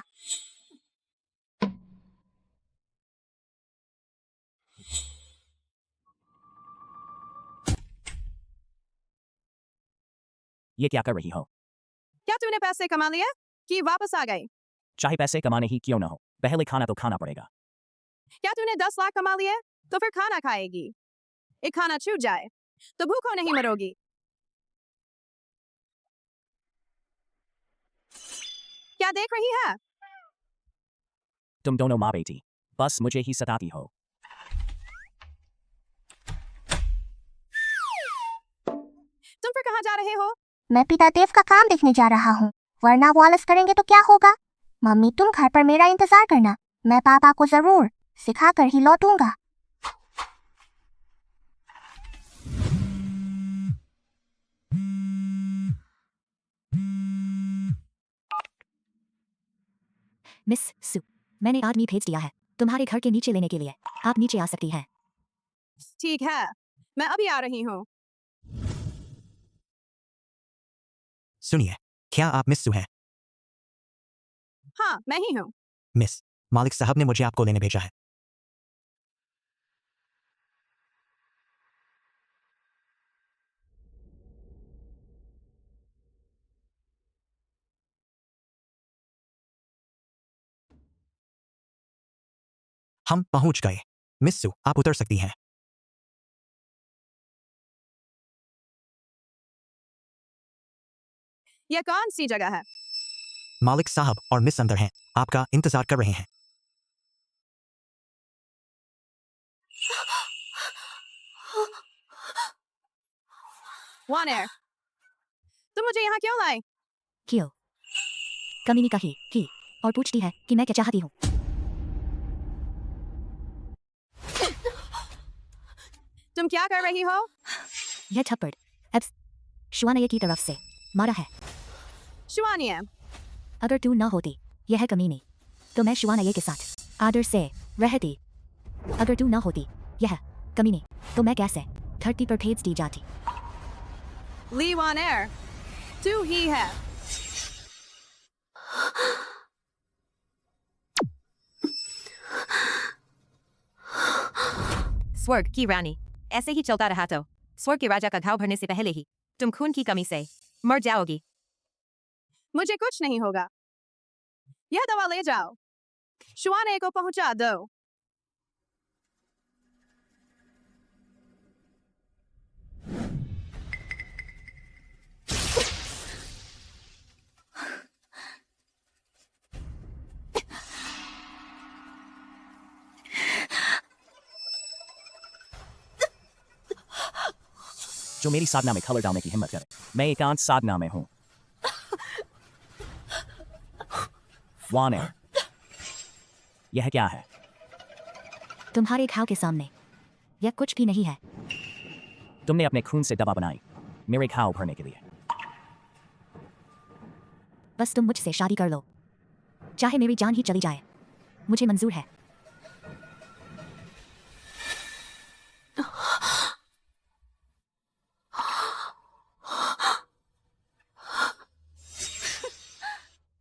S3: ये क्या कर रही हो?
S4: क्या तूने पैसे कमा लिए कि वापस आ गई?
S3: चाहे पैसे कमाने ही क्यों न हो, पहले खाना तो खाना पड़ेगा।
S4: क्या तूने 10 लाख कमा लिए तो फिर खाना खाएगी? एक खाना छूट जाए तो भूखों नहीं मरोगी। क्या देख रही है?
S3: तुम दोनों माँ बेटी बस मुझे ही सताती हो।
S4: तुम फिर कहाँ जा रहे हो?
S1: मैं पिता देव का काम देखने जा रहा हूँ, वरना वो आलस करेंगे तो क्या होगा। मम्मी तुम घर पर मेरा इंतजार करना, मैं पापा को जरूर सिखा कर ही लौटूंगा।
S13: मिस सु, मैंने आदमी भेज दिया है तुम्हारे घर के नीचे लेने के लिए। आप नीचे आ सकती हैं।
S4: ठीक है, मैं अभी आ रही हूँ।
S11: सुनिए, क्या आप मिस सु हैं?
S4: हाँ, मैं ही हूँ।
S11: मिस, मालिक साहब ने मुझे आपको लेने भेजा है। हम पहुंच गए। मिस सु, आप उतर सकती हैं।
S4: यह कौन सी जगह है?
S11: मालिक साहब और मिस अंदर हैं, आपका इंतजार कर रहे हैं।
S4: वानेर, तुम मुझे यहाँ क्यों लाए?
S13: क्यों? कमीनी कही की और पूछती है कि मैं क्या चाहती हूँ।
S4: तुम क्या कर रही हो?
S13: यह थप्पड़ अब शुआनिया की तरफ से मारा है।
S4: शुआनिया,
S13: अगर तू ना होती यह कमीनी तो मैं शुआनिया के साथ आदर से रहती। अगर तू ना होती यह कमीनी तो मैं कैसे धरती पर भेज दी जाती।
S4: ली वानेर, तू ही है।
S14: स्वर्ग की रानी, ऐसे ही चलता रहा तो स्वर्ग के राजा का घाव भरने से पहले ही तुम खून की कमी से मर जाओगी।
S4: मुझे कुछ नहीं होगा। यह दवा ले जाओ, शुआने को पहुंचा दो।
S3: जो मेरी साधना में कलर डालने की हिम्मत करे, मैं एकांत साधना में हूं। वानेर, यह क्या है?
S13: तुम्हारे घाव के सामने यह कुछ भी नहीं है।
S3: तुमने अपने खून से दवा बनाई मेरे घाव भरने के लिए।
S13: बस तुम मुझसे शादी कर लो, चाहे मेरी जान ही चली जाए, मुझे मंजूर है।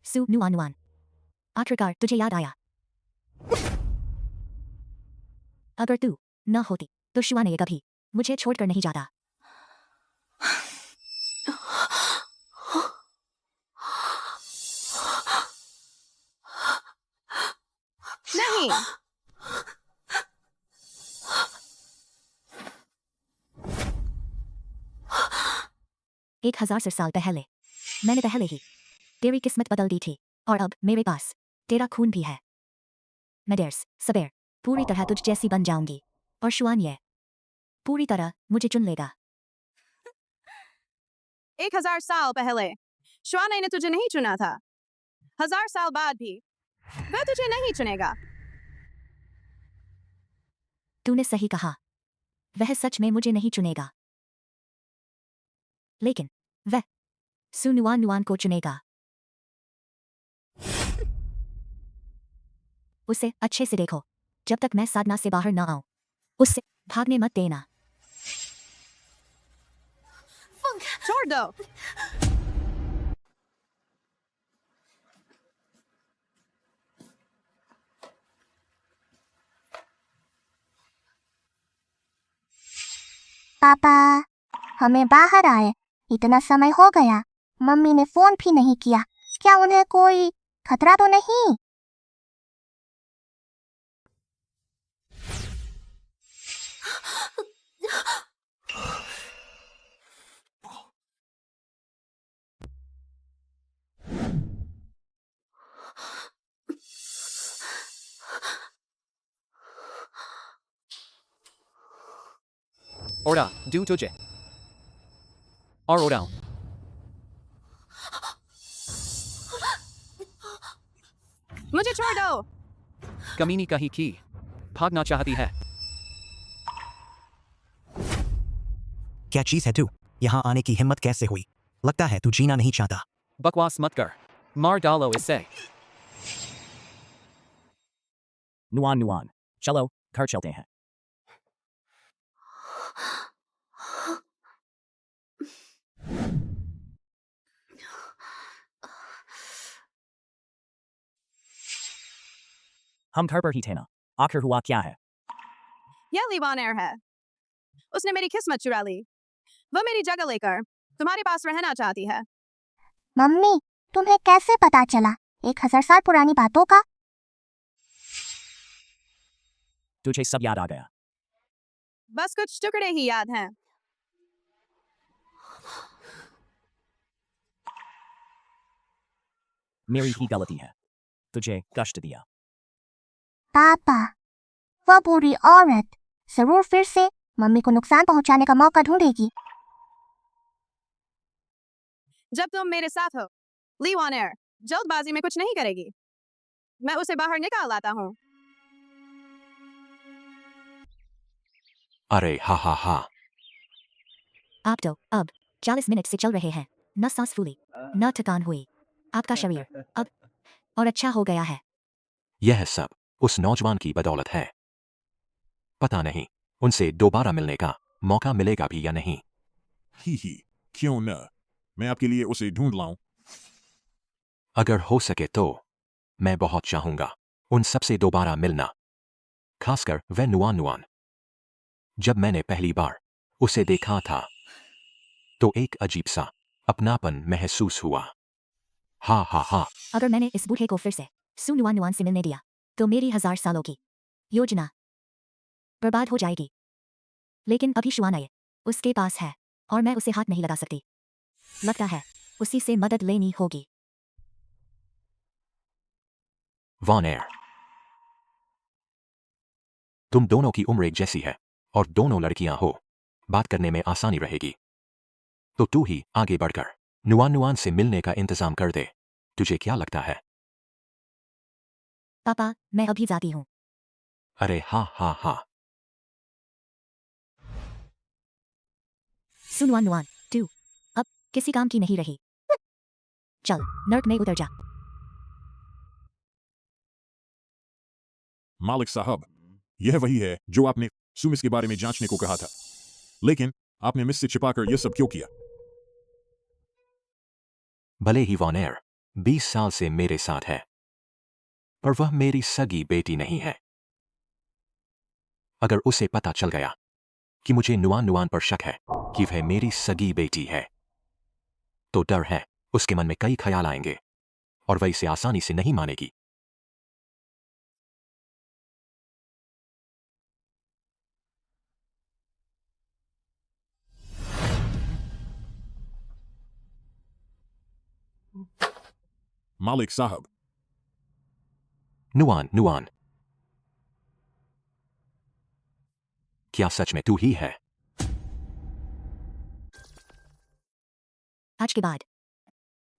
S13: सु नुआन, आखिरकार तुझे याद आया। अगर तू न होती तो शुआनिया कभी मुझे छोड़कर नहीं जाता।
S4: नहीं,
S13: 1000 साल पहले मैंने पहले ही तेरी किस्मत बदल दी थी और अब मेरे पास तेरा खून भी है। मैं देर सबेर पूरी तरह तुझ जैसी बन जाऊंगी और शुआनिया पूरी तरह मुझे चुन लेगा।
S4: 1000 साल पहले शुआने ने तुझे नहीं चुना था। 1000 साल बाद भी वह तुझे नहीं चुनेगा।
S13: तूने सही कहा, वह सच में मुझे नहीं चुनेगा, लेकिन वह सु नुआन को चुनेगा। उसे अच्छे से देखो, जब तक मैं साधना से बाहर ना आऊं उससे भागने मत देना।
S4: छोड़ दो।
S1: पापा, हमें बाहर आए, इतना समय हो गया, मम्मी ने फोन भी नहीं किया। क्या उन्हें कोई खतरा तो नहीं?
S2: Orda, du तुझे और ओडाऊं।
S4: मुझे छोड़ दो।
S2: कमीनी कहीं की भागना चाहती है।
S11: क्या चीज है तू? यहाँ आने की हिम्मत कैसे हुई? लगता है तू जीना नहीं चाहता।
S2: बकवास मत कर, मार डालो इसे।
S3: नुआन नुआन चलो घर चलते हैं। हम घर पर ही थे ना, आखिर हुआ क्या है?
S4: यह लीवान एयर है। उसने मेरी किस्मत चुरा ली। वह मेरी जगह लेकर तुम्हारे पास रहना चाहती है।
S1: मम्मी, तुम्हें कैसे पता चला 1000 साल पुरानी बातों का?
S3: तुझे सब याद आ गया।
S4: बस कुछ टुकड़े ही याद हैं।
S3: मेरी ही गलती है, तुझे कष्ट दिया।
S1: पापा, वह बुरी औरत जरूर फिर से मम्मी को नुकसान पहुंचाने का मौका ढूंढेगी।
S4: जब तुम मेरे साथ हो, लीवान एयर जल्दबाजी में कुछ नहीं करेगी। मैं उसे बाहर निकाल लाता हूँ।
S9: अरे हा हा हा।
S13: आप तो अब 40 मिनट से चल रहे हैं, न सांस फूली न थकान हुई। आपका शरीर अब और अच्छा हो गया है।
S9: यह सब उस नौजवान की बदौलत है। पता नहीं उनसे दोबारा मिलने का मौका मिलेगा भी या नहीं।
S12: ही, क्यों न? मैं आपके लिए उसे ढूंढ लाऊं।
S9: अगर हो सके तो मैं बहुत चाहूंगा उन सबसे दोबारा मिलना, खासकर वह नुआन नुआन। जब मैंने पहली बार उसे देखा था तो एक अजीब सा अपनापन महसूस हुआ। हा हा हा।
S13: अगर मैंने इस बूढ़े को फिर से सू नुआन नुआन से मिलने दिया तो मेरी 1000 सालों की योजना बर्बाद हो जाएगी। लेकिन अभी शुआनाए उसके पास है और मैं उसे हाथ नहीं लगा सकती। लगता है उसी से मदद लेनी होगी।
S9: वॉन एयर, तुम दोनों की उम्र एक जैसी है और दोनों लड़कियां हो, बात करने में आसानी रहेगी। तो तू ही आगे बढ़कर नुआन नुआन से मिलने का इंतजाम कर दे। तुझे क्या लगता है?
S13: पापा, मैं अभी जाती हूँ।
S9: अरे हा हा हा।
S13: सू नुआन नुआन तू अब किसी काम की नहीं रही। चल नर्क में उतर जा।
S12: मालिक साहब, यह वही है जो आपने सुमिस के बारे में जांचने को कहा था, लेकिन आपने मिस से छिपाकर यह सब क्यों किया?
S9: भले ही वॉन एयर 20 साल से मेरे साथ है, पर वह मेरी सगी बेटी नहीं है। अगर उसे पता चल गया कि मुझे नुआन नुआन पर शक है कि वह मेरी सगी बेटी है, तो डर है उसके मन में कई ख्याल आएंगे और वह इसे आसानी से नहीं मानेगी।
S12: मालिक साहब,
S9: नुआन नुआन, क्या सच में तू ही है?
S13: आज के बाद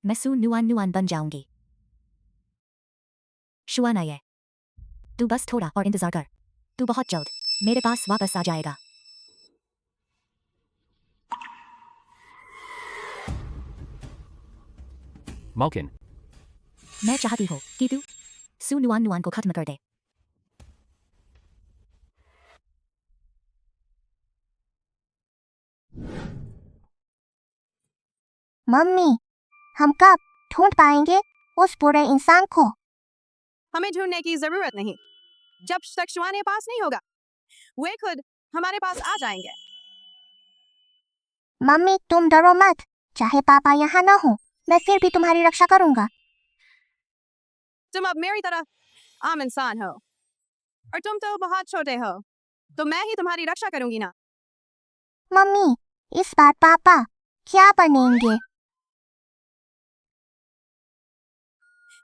S13: मैं सू नुआन नुआन बन जाऊंगी। शुआनाए, तू बस थोड़ा और इंतजार कर। तू बहुत जल्द मेरे पास वापस आ जाएगा।
S7: मालकिन,
S13: मैं चाहती हूँ कि तू सू नुआन नुआन को खत्म कर दे।
S1: मम्मी, हम कब ढूंढ पाएंगे उस बुरे इंसान को?
S4: हमें ढूंढने की जरूरत नहीं। जब तक शुआने पास नहीं होगा, वे खुद हमारे पास आ जाएंगे।
S1: मम्मी, तुम डरो मत। चाहे पापा यहाँ न हो, मैं फिर भी तुम्हारी रक्षा करूंगा।
S4: तुम अब मेरी तरह आम इंसान हो और तुम तो बहुत छोटे हो, तो मैं ही तुम्हारी रक्षा करूंगी ना।
S1: मम्मी, इस बार पापा क्या बनेंगे?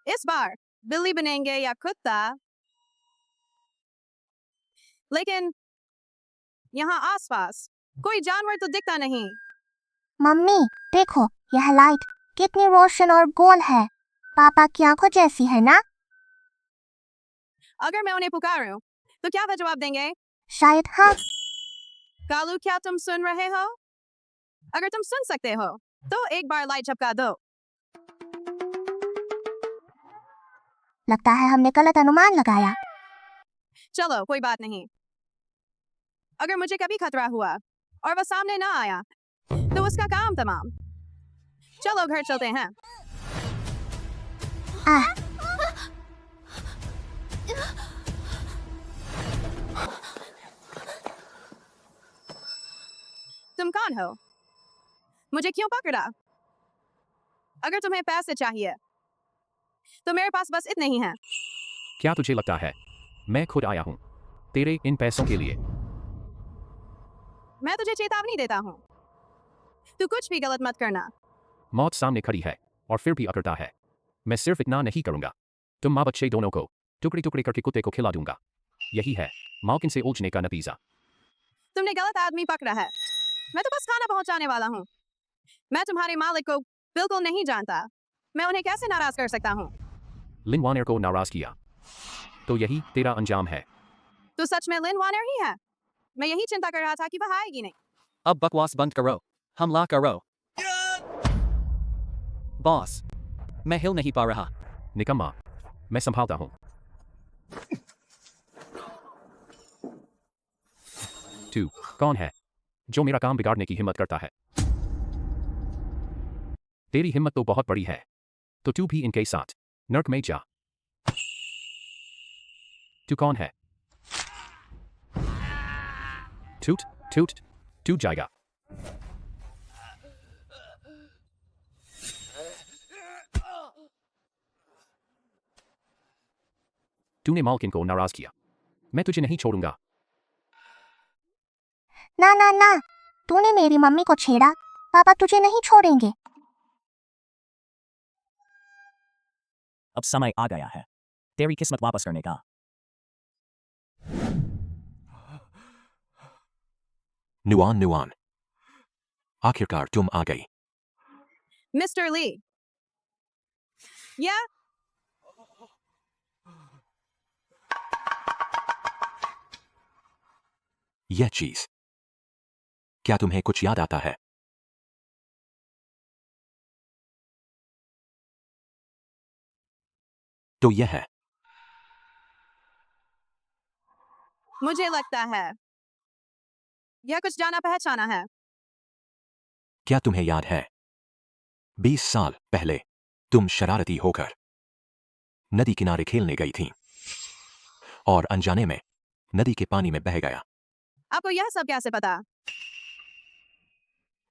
S4: इस बार बिल्ली बनेंगे या कुत्ता? लेकिन यहाँ आसपास कोई जानवर तो दिखता नहीं।
S1: मम्मी, देखो यह लाइट कितनी रोशन और गोल है। पापा की आंखों जैसी है ना?
S4: अगर मैं उन्हें पुकारूं, तो क्या वह जवाब देंगे?
S1: शायद हाँ।
S4: कालू, क्या तुम सुन रहे हो? अगर तुम सुन सकते हो, तो एक बार लाइट झपका दो।
S1: लगता है हमने गलत अनुमान लगाया।
S4: चलो कोई बात नहीं। अगर मुझे कभी खतरा हुआ और वह सामने ना आया तो उसका काम तमाम। चलो घर चलते हैं।
S1: आह,
S4: तुम कौन हो? मुझे क्यों पकड़ा? अगर तुम्हें पैसे चाहिए तो मेरे पास बस इतने ही हैं।
S7: क्या तुझे लगता है मैं खुद आया हूं तेरे इन पैसों के लिए?
S4: मैं तुझे चेतावनी देता हूँ, तू कुछ भी गलत मत करना।
S7: मौत सामने खड़ी है और फिर भी अकड़ता है। मैं सिर्फ इतना नहीं करूंगा, तुम माँ बच्चे दोनों को टुकड़े टुकड़े करके कुत्ते को खिला दूंगा। यही है माउकिन से उलझने का नतीजा।
S4: तुमने गलत आदमी पकड़ा है। मैं तो बस खाना पहुंचाने वाला हूँ। मैं तुम्हारे मालिक को बिल्कुल नहीं जानता। मैं उन्हें कैसे नाराज कर सकता हूँ?
S7: लिन वानर को नाराज किया तो यही तेरा अंजाम है।
S4: तो सच में लिन वार्नर ही है? मैं यही चिंता कर रहा था कि वह आएगी नहीं।
S2: अब बकवास बंद करो, हमला करो। बॉस, मैं हिल नहीं पा रहा।
S7: निकम्मा, मैं संभालता हूं। तू कौन है जो मेरा काम बिगाड़ने की हिम्मत करता है? तेरी हिम्मत तो बहुत बड़ी है, तो तू भी इनके साथ नर्क में जा। तू कौन है? टूट टूट टूट जाएगा। तूने मालकिन को नाराज किया, मैं तुझे नहीं छोड़ूंगा।
S1: ना ना ना, तूने मेरी मम्मी को छेड़ा। पापा तुझे नहीं छोड़ेंगे।
S3: अब समय आ गया है तेरी किस्मत वापस करने का।
S9: नुआन नुआन, आखिरकार तुम आ गई।
S4: मिस्टर ली, या
S9: यह चीज, क्या तुम्हें कुछ याद आता है? तो यह है।
S4: मुझे लगता है यह कुछ जाना पहचाना है।
S9: क्या तुम्हें याद है 20 साल पहले तुम शरारती होकर नदी किनारे खेलने गई थी और अनजाने में नदी के पानी में बह गया?
S4: आपको यह सब कैसे पता?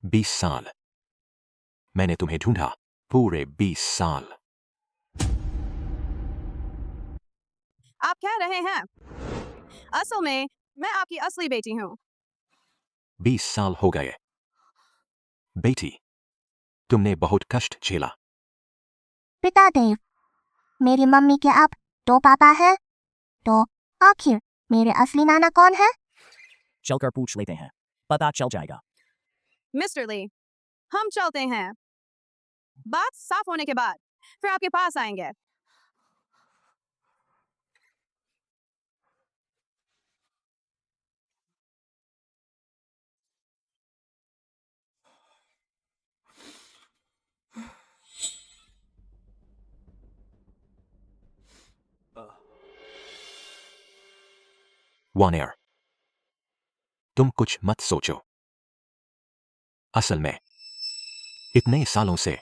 S9: 20 साल मैंने तुम्हें ढूंढा, पूरे 20 साल।
S4: आप कह रहे हैं असल में मैं आपकी असली बेटी हूँ।
S9: 20 साल हो गए। बेटी, तुमने बहुत कष्ट झेला।
S1: पिता देव, मेरी मम्मी के अब 2 पापा हैं, तो आखिर मेरे असली नाना कौन है?
S3: चलकर पूछ लेते हैं, पता चल जाएगा।
S4: मिस्टर ली, हम चलते हैं। बात साफ होने के बाद फिर आपके पास आएंगे।
S9: वानेर, तुम कुछ मत सोचो। असल में इतने सालों से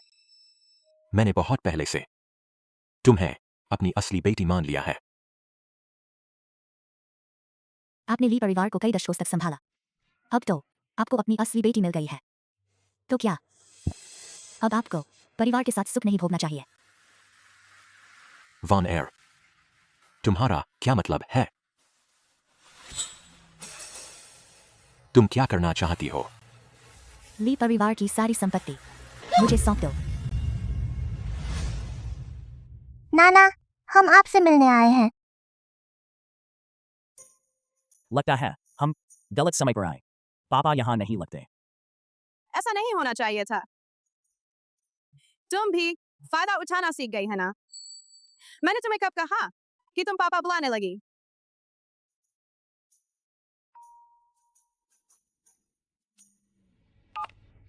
S9: मैंने बहुत पहले से तुम्हें अपनी असली बेटी मान लिया है।
S13: आपने ली परिवार को कई दशकों तक संभाला, अब तो आपको अपनी असली बेटी मिल गई है। तो क्या अब आपको परिवार के साथ सुख नहीं भोगना चाहिए?
S9: वानेर, तुम्हारा क्या मतलब है? तुम क्या करना चाहती हो?
S13: ली परिवार की सारी संपत्ति मुझे सौंप दो।
S1: नाना, हम आपसे मिलने आए हैं।
S3: लगता है हम गलत समय पर आए। पापा यहाँ नहीं लगते।
S4: ऐसा नहीं होना चाहिए था। तुम भी फायदा उठाना सीख गई है ना? मैंने तुम्हें कब कहा कि तुम पापा बुलाने लगी?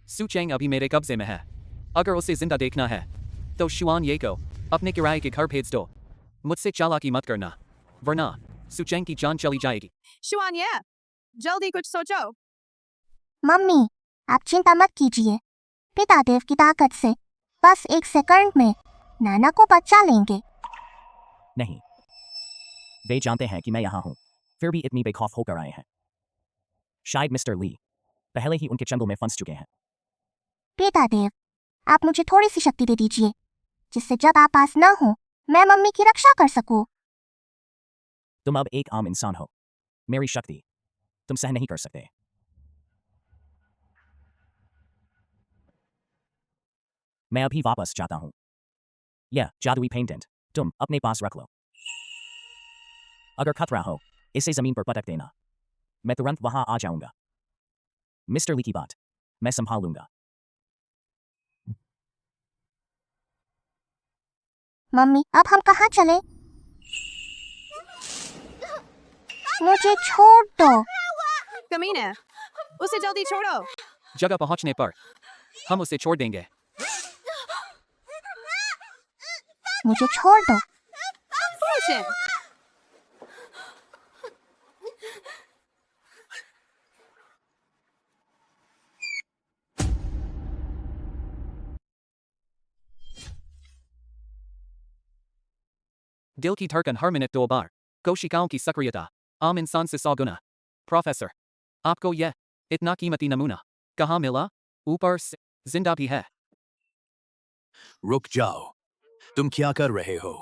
S2: सुचेंग अभी मेरे कब्जे में है। अगर उसे जिंदा देखना है तो शुआन ये को अपने किराए के घर भेज दो। मुझसे चालाकी मत करना, वरना सुचैंग की जान चली जाएगी।
S4: शुआन्ये, जल्दी कुछ सोचो।
S1: मम्मी, आप चिंता मत कीजिए। पितादेव की ताकत से बस 1 सेकंड में नाना को बचा लेंगे।
S3: नहीं, वे जानते हैं कि मैं यहाँ हूँ, फिर भी इतनी बेखौफ होकर आए हैं। शायद मिस्टर ली पहले ही उनके चंगुल में फंस चुके हैं।
S1: पितादेव, आप मुझे थोड़ी सी शक्ति दे दीजिए, जिससे जब आप पास न हो मैं मम्मी की रक्षा कर सकूं।
S3: तुम अब एक आम इंसान हो, मेरी शक्ति तुम सह नहीं कर सकते। मैं अभी वापस जाता हूं। यह जादुई पेंडेंट तुम अपने पास रख लो। अगर खतरा हो इसे जमीन पर पटक देना, मैं तुरंत वहां आ जाऊंगा। मिस्टर ली की बात मैं संभाल लूंगा।
S1: मम्मी, अब हम कहाँ चलें? मुझे छोड़ दो।
S4: कमीने, उसे जल्दी छोड़ो।
S2: जगह पहुंचने पर हम उसे छोड़ देंगे।
S1: मुझे छोड़ दो।
S4: फूशिन,
S2: दिल की धड़कन हर मिनट 2 बार, कोशिकाओं की सक्रियता आम इंसान से 100 गुना। प्रोफेसर, आपको यह इतना कीमती नमूना कहाँ मिला? ऊपर से जिंदा भी है।
S10: रुक जाओ, तुम क्या कर रहे हो?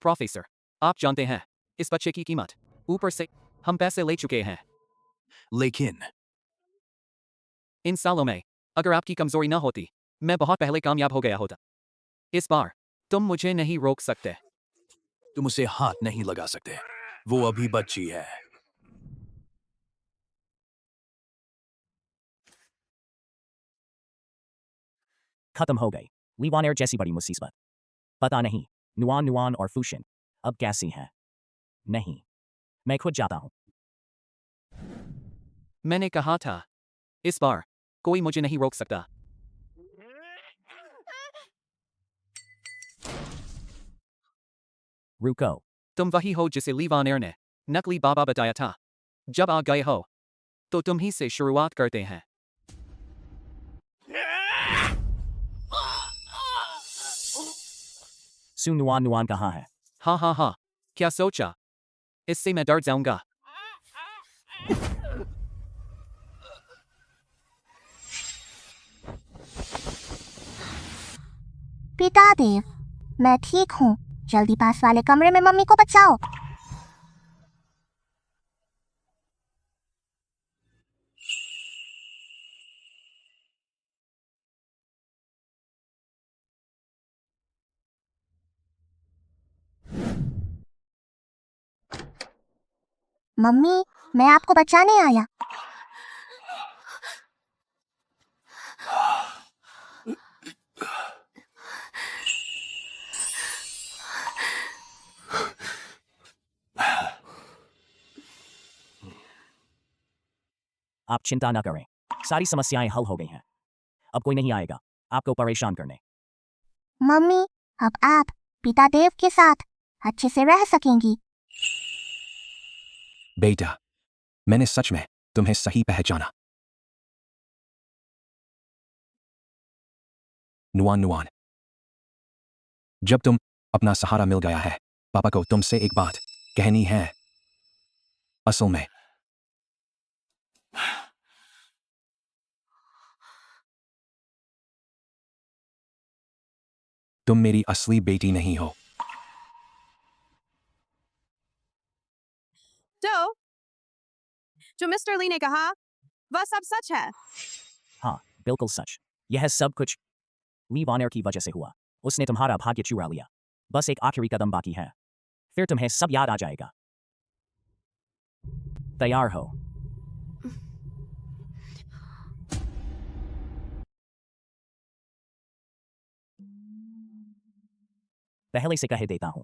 S2: प्रोफेसर, आप जानते हैं इस बच्चे की कीमत। ऊपर से हम पैसे ले चुके हैं।
S10: लेकिन
S2: इन सालों में अगर आपकी कमजोरी न होती, मैं बहुत पहले कामयाब हो गया होता। इस बार तुम मुझे नहीं रोक सकते।
S10: तुम उसे हाथ नहीं लगा सकते, वो अभी बच्ची है।
S3: खत्म हो गई लीवान एयर जैसी बड़ी मुसीबत। पता नहीं नुआन नुआन और फूशिन अब कैसी हैं। नहीं, मैं खुद जाता हूं।
S2: मैंने कहा था, इस बार कोई मुझे नहीं रोक सकता।
S3: रुको,
S2: तुम वही हो जिसे लीवान एयर ने नकली बाबा बताया था। जब आ गए हो तो तुम ही से शुरुआत करते हैं।
S3: सु नुआन नुआन कहाँ है?
S2: हाँ हाँ हाँ, क्या सोचा? इससे मैं डर जाऊंगा।
S1: पितादेव, मैं ठीक हूँ। जल्दी पास वाले कमरे में मम्मी को बचाओ। मम्मी, मैं आपको बचाने आया।
S3: आप चिंता न करें, सारी समस्याएं हल हो गई हैं। अब कोई नहीं आएगा आपको परेशान करने।
S1: मम्मी, अब आप पितादेव के साथ अच्छे से रह सकेंगी।
S9: बेटा, मैंने सच में तुम्हें सही पहचाना। नुआन नुआन, जब तुम अपना सहारा मिल गया है, पापा को तुमसे एक बात कहनी है। असल में तुम मेरी असली बेटी नहीं हो।
S4: तो जो मिस्टर ली ने कहा वह सब सच है।
S3: हाँ, बिल्कुल सच। यह सब कुछ लीवान एयर की वजह से हुआ। उसने तुम्हारा भाग्य चुरा लिया। बस एक आखिरी कदम बाकी है, फिर तुम्हें सब याद आ जाएगा। तैयार हो? पहले से कह देता हूं,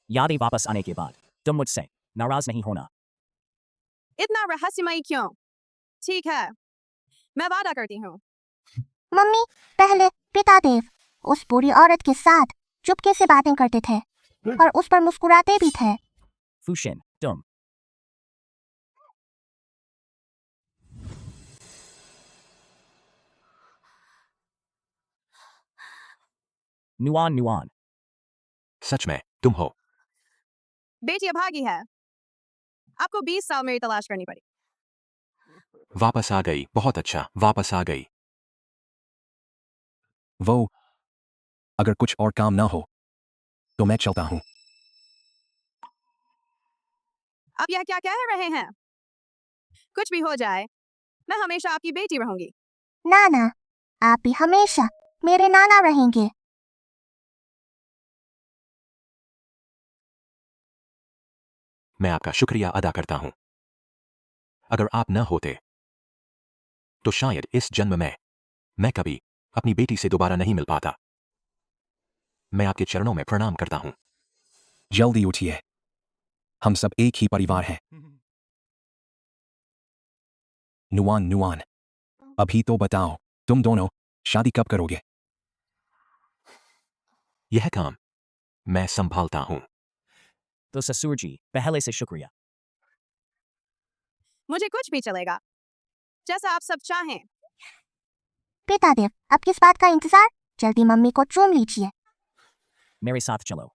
S3: यादें वापस आने के बाद तुम मुझसे नाराज नहीं होना।
S4: इतना रहस्यमयी क्यों? ठीक है, मैं वादा करती हूँ।
S1: मम्मी, पहले पितादेव उस बुरी औरत के साथ चुपके से बातें करते थे और उस पर मुस्कुराते भी थे।
S3: फूशिन, तुम नुआन नुआन
S9: सच में तुम हो?
S4: बेटी अभागी है। आपको 20 साल मेरी तलाश करनी पड़ी।
S9: वापस आ गई, बहुत अच्छा, वापस आ गई। वो अगर कुछ और काम ना हो तो मैं चलता हूं।
S4: आप यह क्या कह रहे हैं? कुछ भी हो जाए, मैं हमेशा आपकी बेटी रहूंगी।
S1: नाना, आप भी हमेशा मेरे नाना रहेंगे।
S9: मैं आपका शुक्रिया अदा करता हूं। अगर आप न होते तो शायद इस जन्म में मैं कभी अपनी बेटी से दोबारा नहीं मिल पाता। मैं आपके चरणों में प्रणाम करता हूं। जल्दी उठिए, हम सब एक ही परिवार हैं। नुआन नुआन, अभी तो बताओ, तुम दोनों शादी कब करोगे? यह काम मैं संभालता हूं।
S3: तो ससुर जी, पहले से शुक्रिया।
S4: मुझे कुछ भी चलेगा, जैसा आप सब चाहें।
S1: पितादेव, अब किस बात का इंतजार? जल्दी मम्मी को चूम लीजिए।
S3: मेरे साथ चलो।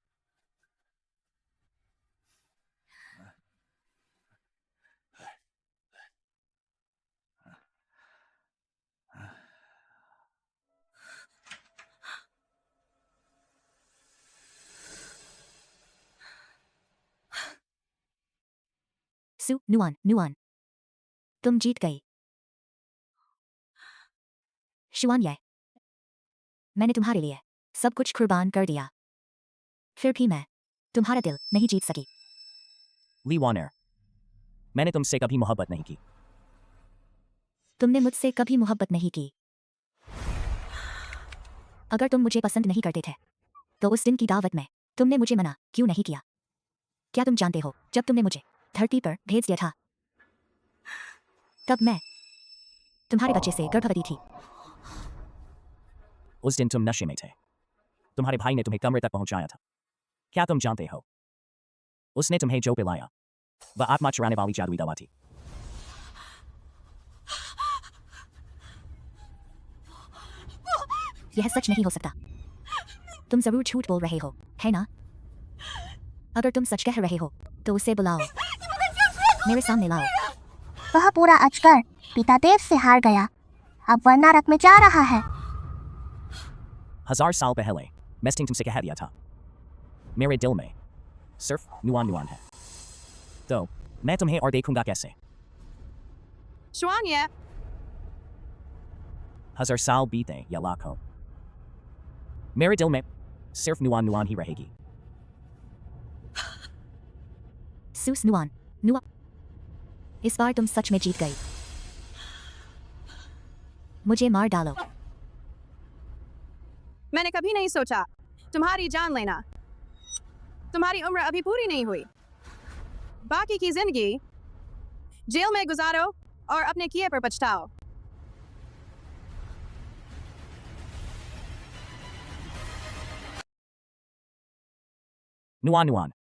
S13: सु नुआन नुआन, तुम जीत गई। शुआन ये, मैंने तुम्हारे लिए सब कुछ कुर्बान कर दिया, फिर भी मैं तुम्हारा दिल नहीं जीत सकी।
S3: ली वॉर्नर, मैंने तुमसे कभी मोहब्बत नहीं की।
S13: तुमने मुझसे कभी मोहब्बत नहीं की। अगर तुम मुझे पसंद नहीं करते थे तो उस दिन की दावत में तुमने मुझे मना क्यों नहीं किया? क्या तुम जानते हो, जब तुमने मुझे धरती पर भेज दिया था तब मैं तुम्हारे बच्चे से गर्भवती थी।
S3: उस दिन तुम नशे में थे। तुम्हारे भाई ने तुम्हें कमरे तक पहुंचाया था। क्या तुम जानते हो, उसने तुम्हें जो पिलाया वह आत्मा चुराने वाली जादुई दवा थी।
S13: यह सच नहीं हो सकता। तुम जरूर झूठ बोल रहे हो, है ना? अगर तुम सच कह रहे हो तो उसे बुलाओ, मेरे सामने लाओ।
S1: वह पूरा अजगर पितादेव से हार गया, अब वह नरक में जा रहा है।
S3: 1000 साल पहले मैंने तुमसे कह दिया था, मेरे दिल में सिर्फ नुआन नुआन है, तो मैं तुम्हें और देखूंगा कैसे।
S4: शुआन ये,
S3: 1000 साल बीते या लाखों, मेरे दिल में सिर्फ नुआन नुआन ही रहेगी।
S13: सूस नुआन नुआ, इस बार तुम सच में जीत गई। मुझे मार डालो।
S4: मैंने कभी नहीं सोचा तुम्हारी जान लेना। तुम्हारी उम्र अभी पूरी नहीं हुई। बाकी की जिंदगी जेल में गुजारो और अपने किए पर पछताओ।
S3: नुआन नुआन,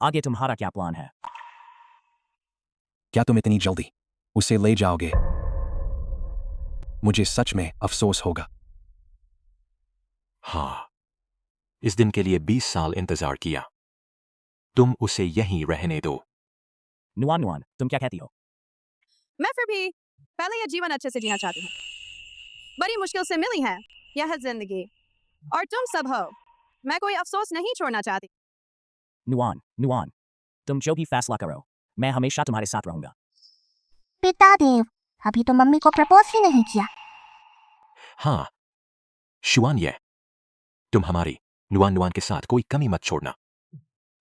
S3: आगे तुम्हारा क्या प्लान है?
S9: क्या तुम इतनी जल्दी उसे ले जाओगे? मुझे सच में अफसोस होगा। हाँ, इस दिन के लिए 20 साल इंतजार किया। तुम उसे यहीं रहने दो।
S3: नुआन नुआन, तुम क्या कहती हो?
S4: मैं फिर भी पहले यह जीवन अच्छे से जीना चाहती हूँ। बड़ी मुश्किल से मिली है यह जिंदगी, और तुम सब हो। मैं कोई अफसोस नहीं छोड़ना चाहती।
S3: नुआन नुआन, तुम जो भी फैसला करो, मैं हमेशा तुम्हारे साथ रहूंगा।
S1: पितादेव, अभी तो मम्मी को प्रपोज ही नहीं किया।
S9: हाँ, शुआन ये, तुम हमारी नुआन नुआन के साथ कोई कमी मत छोड़ना।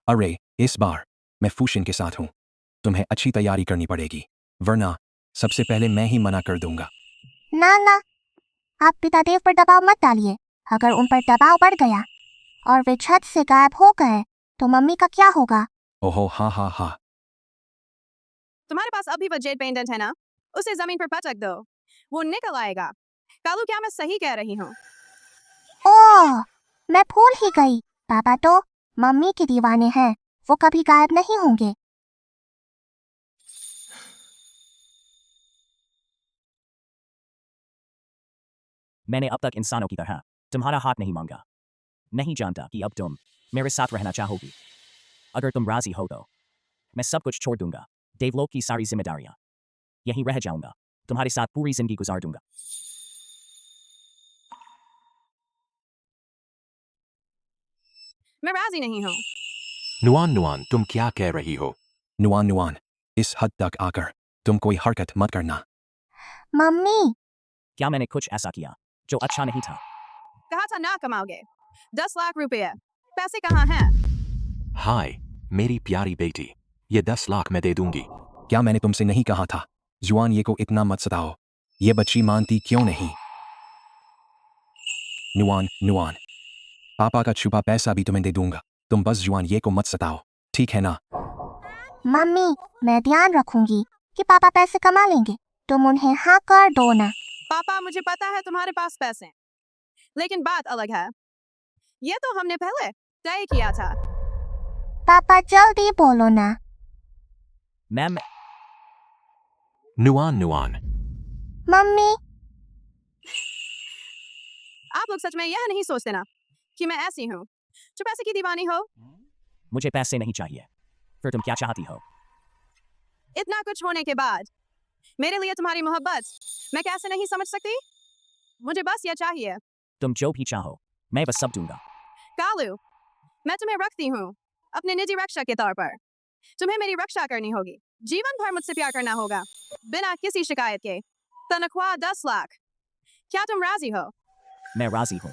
S9: अरे, इस बार मैं फूशिन के साथ हूं। तुम्हें अच्छी तैयारी करनी पड़ेगी, वरना सबसे पहले मैं ही मना कर दूंगा।
S1: ना, आप पितादेव पर दबाव मत डालिए। अगर उन पर दबाव बढ़ गया और वे छत से गायब हो गए तो मम्मी का क्या होगा?
S9: ओहो, हाँ।
S4: तुम्हारे पास अभी वो जेट पेंडेंट है ना? उसे जमीन पर पटक दो, वो निकल आएगा। कालू, क्या मैं सही कह रही हूँ?
S1: ओह, मैं भूल ही गई। पापा तो मम्मी के दीवाने हैं, वो कभी गायब नहीं होंगे।
S3: मैंने अब तक इंसानों की तरह तुम्हारा हाथ नहीं मांगा। नहीं जानता कि अब तुम मेरे साथ रहना चाहोगी। अगर तुम राजी हो तो मैं सब कुछ छोड़ दूंगा, देवलोक की सारी जिम्मेदारियां, यहीं रह जाऊंगा, तुम्हारे साथ पूरी जिंदगी गुजार दूंगा।
S4: मैं राजी नहीं हूँ।
S15: नुआन नुआन तुम क्या कह रही हो?
S9: नुआन नुआन, इस हद तक आकर तुम कोई हरकत मत करना।
S1: मम्मी,
S3: क्या मैंने कुछ ऐसा किया जो अच्छा नहीं था?
S4: कहा था ना कमाओगे। 10 लाख रुपए, पैसे कहाँ हैं?
S15: हाय मेरी प्यारी बेटी, ये 10 लाख मैं दे दूंगी।
S9: क्या मैंने तुमसे नहीं कहा था? जुआन ये को इतना मत सताओ, ये बच्ची मानती क्यों नहीं? नुआन नुआन, पापा का छुपा पैसा भी तुम्हें दे दूंगा, तुम बस जुआन ये को मत सताओ, ठीक है ना?
S1: मम्मी, मैं ध्यान रखूंगी कि पापा पैसे कमा लेंगे, तुम उन्हें हाँ कर दो ना।
S4: पापा मुझे पता है तुम्हारे पास पैसे हैं, लेकिन बात अलग है। ये तो हमने पहले तय किया था।
S1: पापा जल्दी बोलो ना।
S3: मैम,
S15: नुआन नुआन,
S1: मम्मी,
S4: आप लोग सच में यह नहीं सोचते ना कि मैं ऐसी हूँ जो पैसे की दीवानी हो?
S3: मुझे पैसे नहीं चाहिए, फिर तुम क्या चाहती हो?
S4: इतना कुछ होने के बाद मेरे लिए तुम्हारी मोहब्बत मैं कैसे नहीं समझ सकती? मुझे बस यह चाहिए।
S3: तुम जो भी चाहो, मैं बस सब दूंगा।
S4: कालू, मैं तुम्हें रखती हूँ अपने निजी रक्षा के तौर पर। तुम्हें मेरी रक्षा करनी होगी, जीवन भर मुझसे प्यार करना होगा, बिना किसी शिकायत के। तनख्वाह 10 लाख। क्या तुम राजी हो?
S3: मैं राजी हूँ।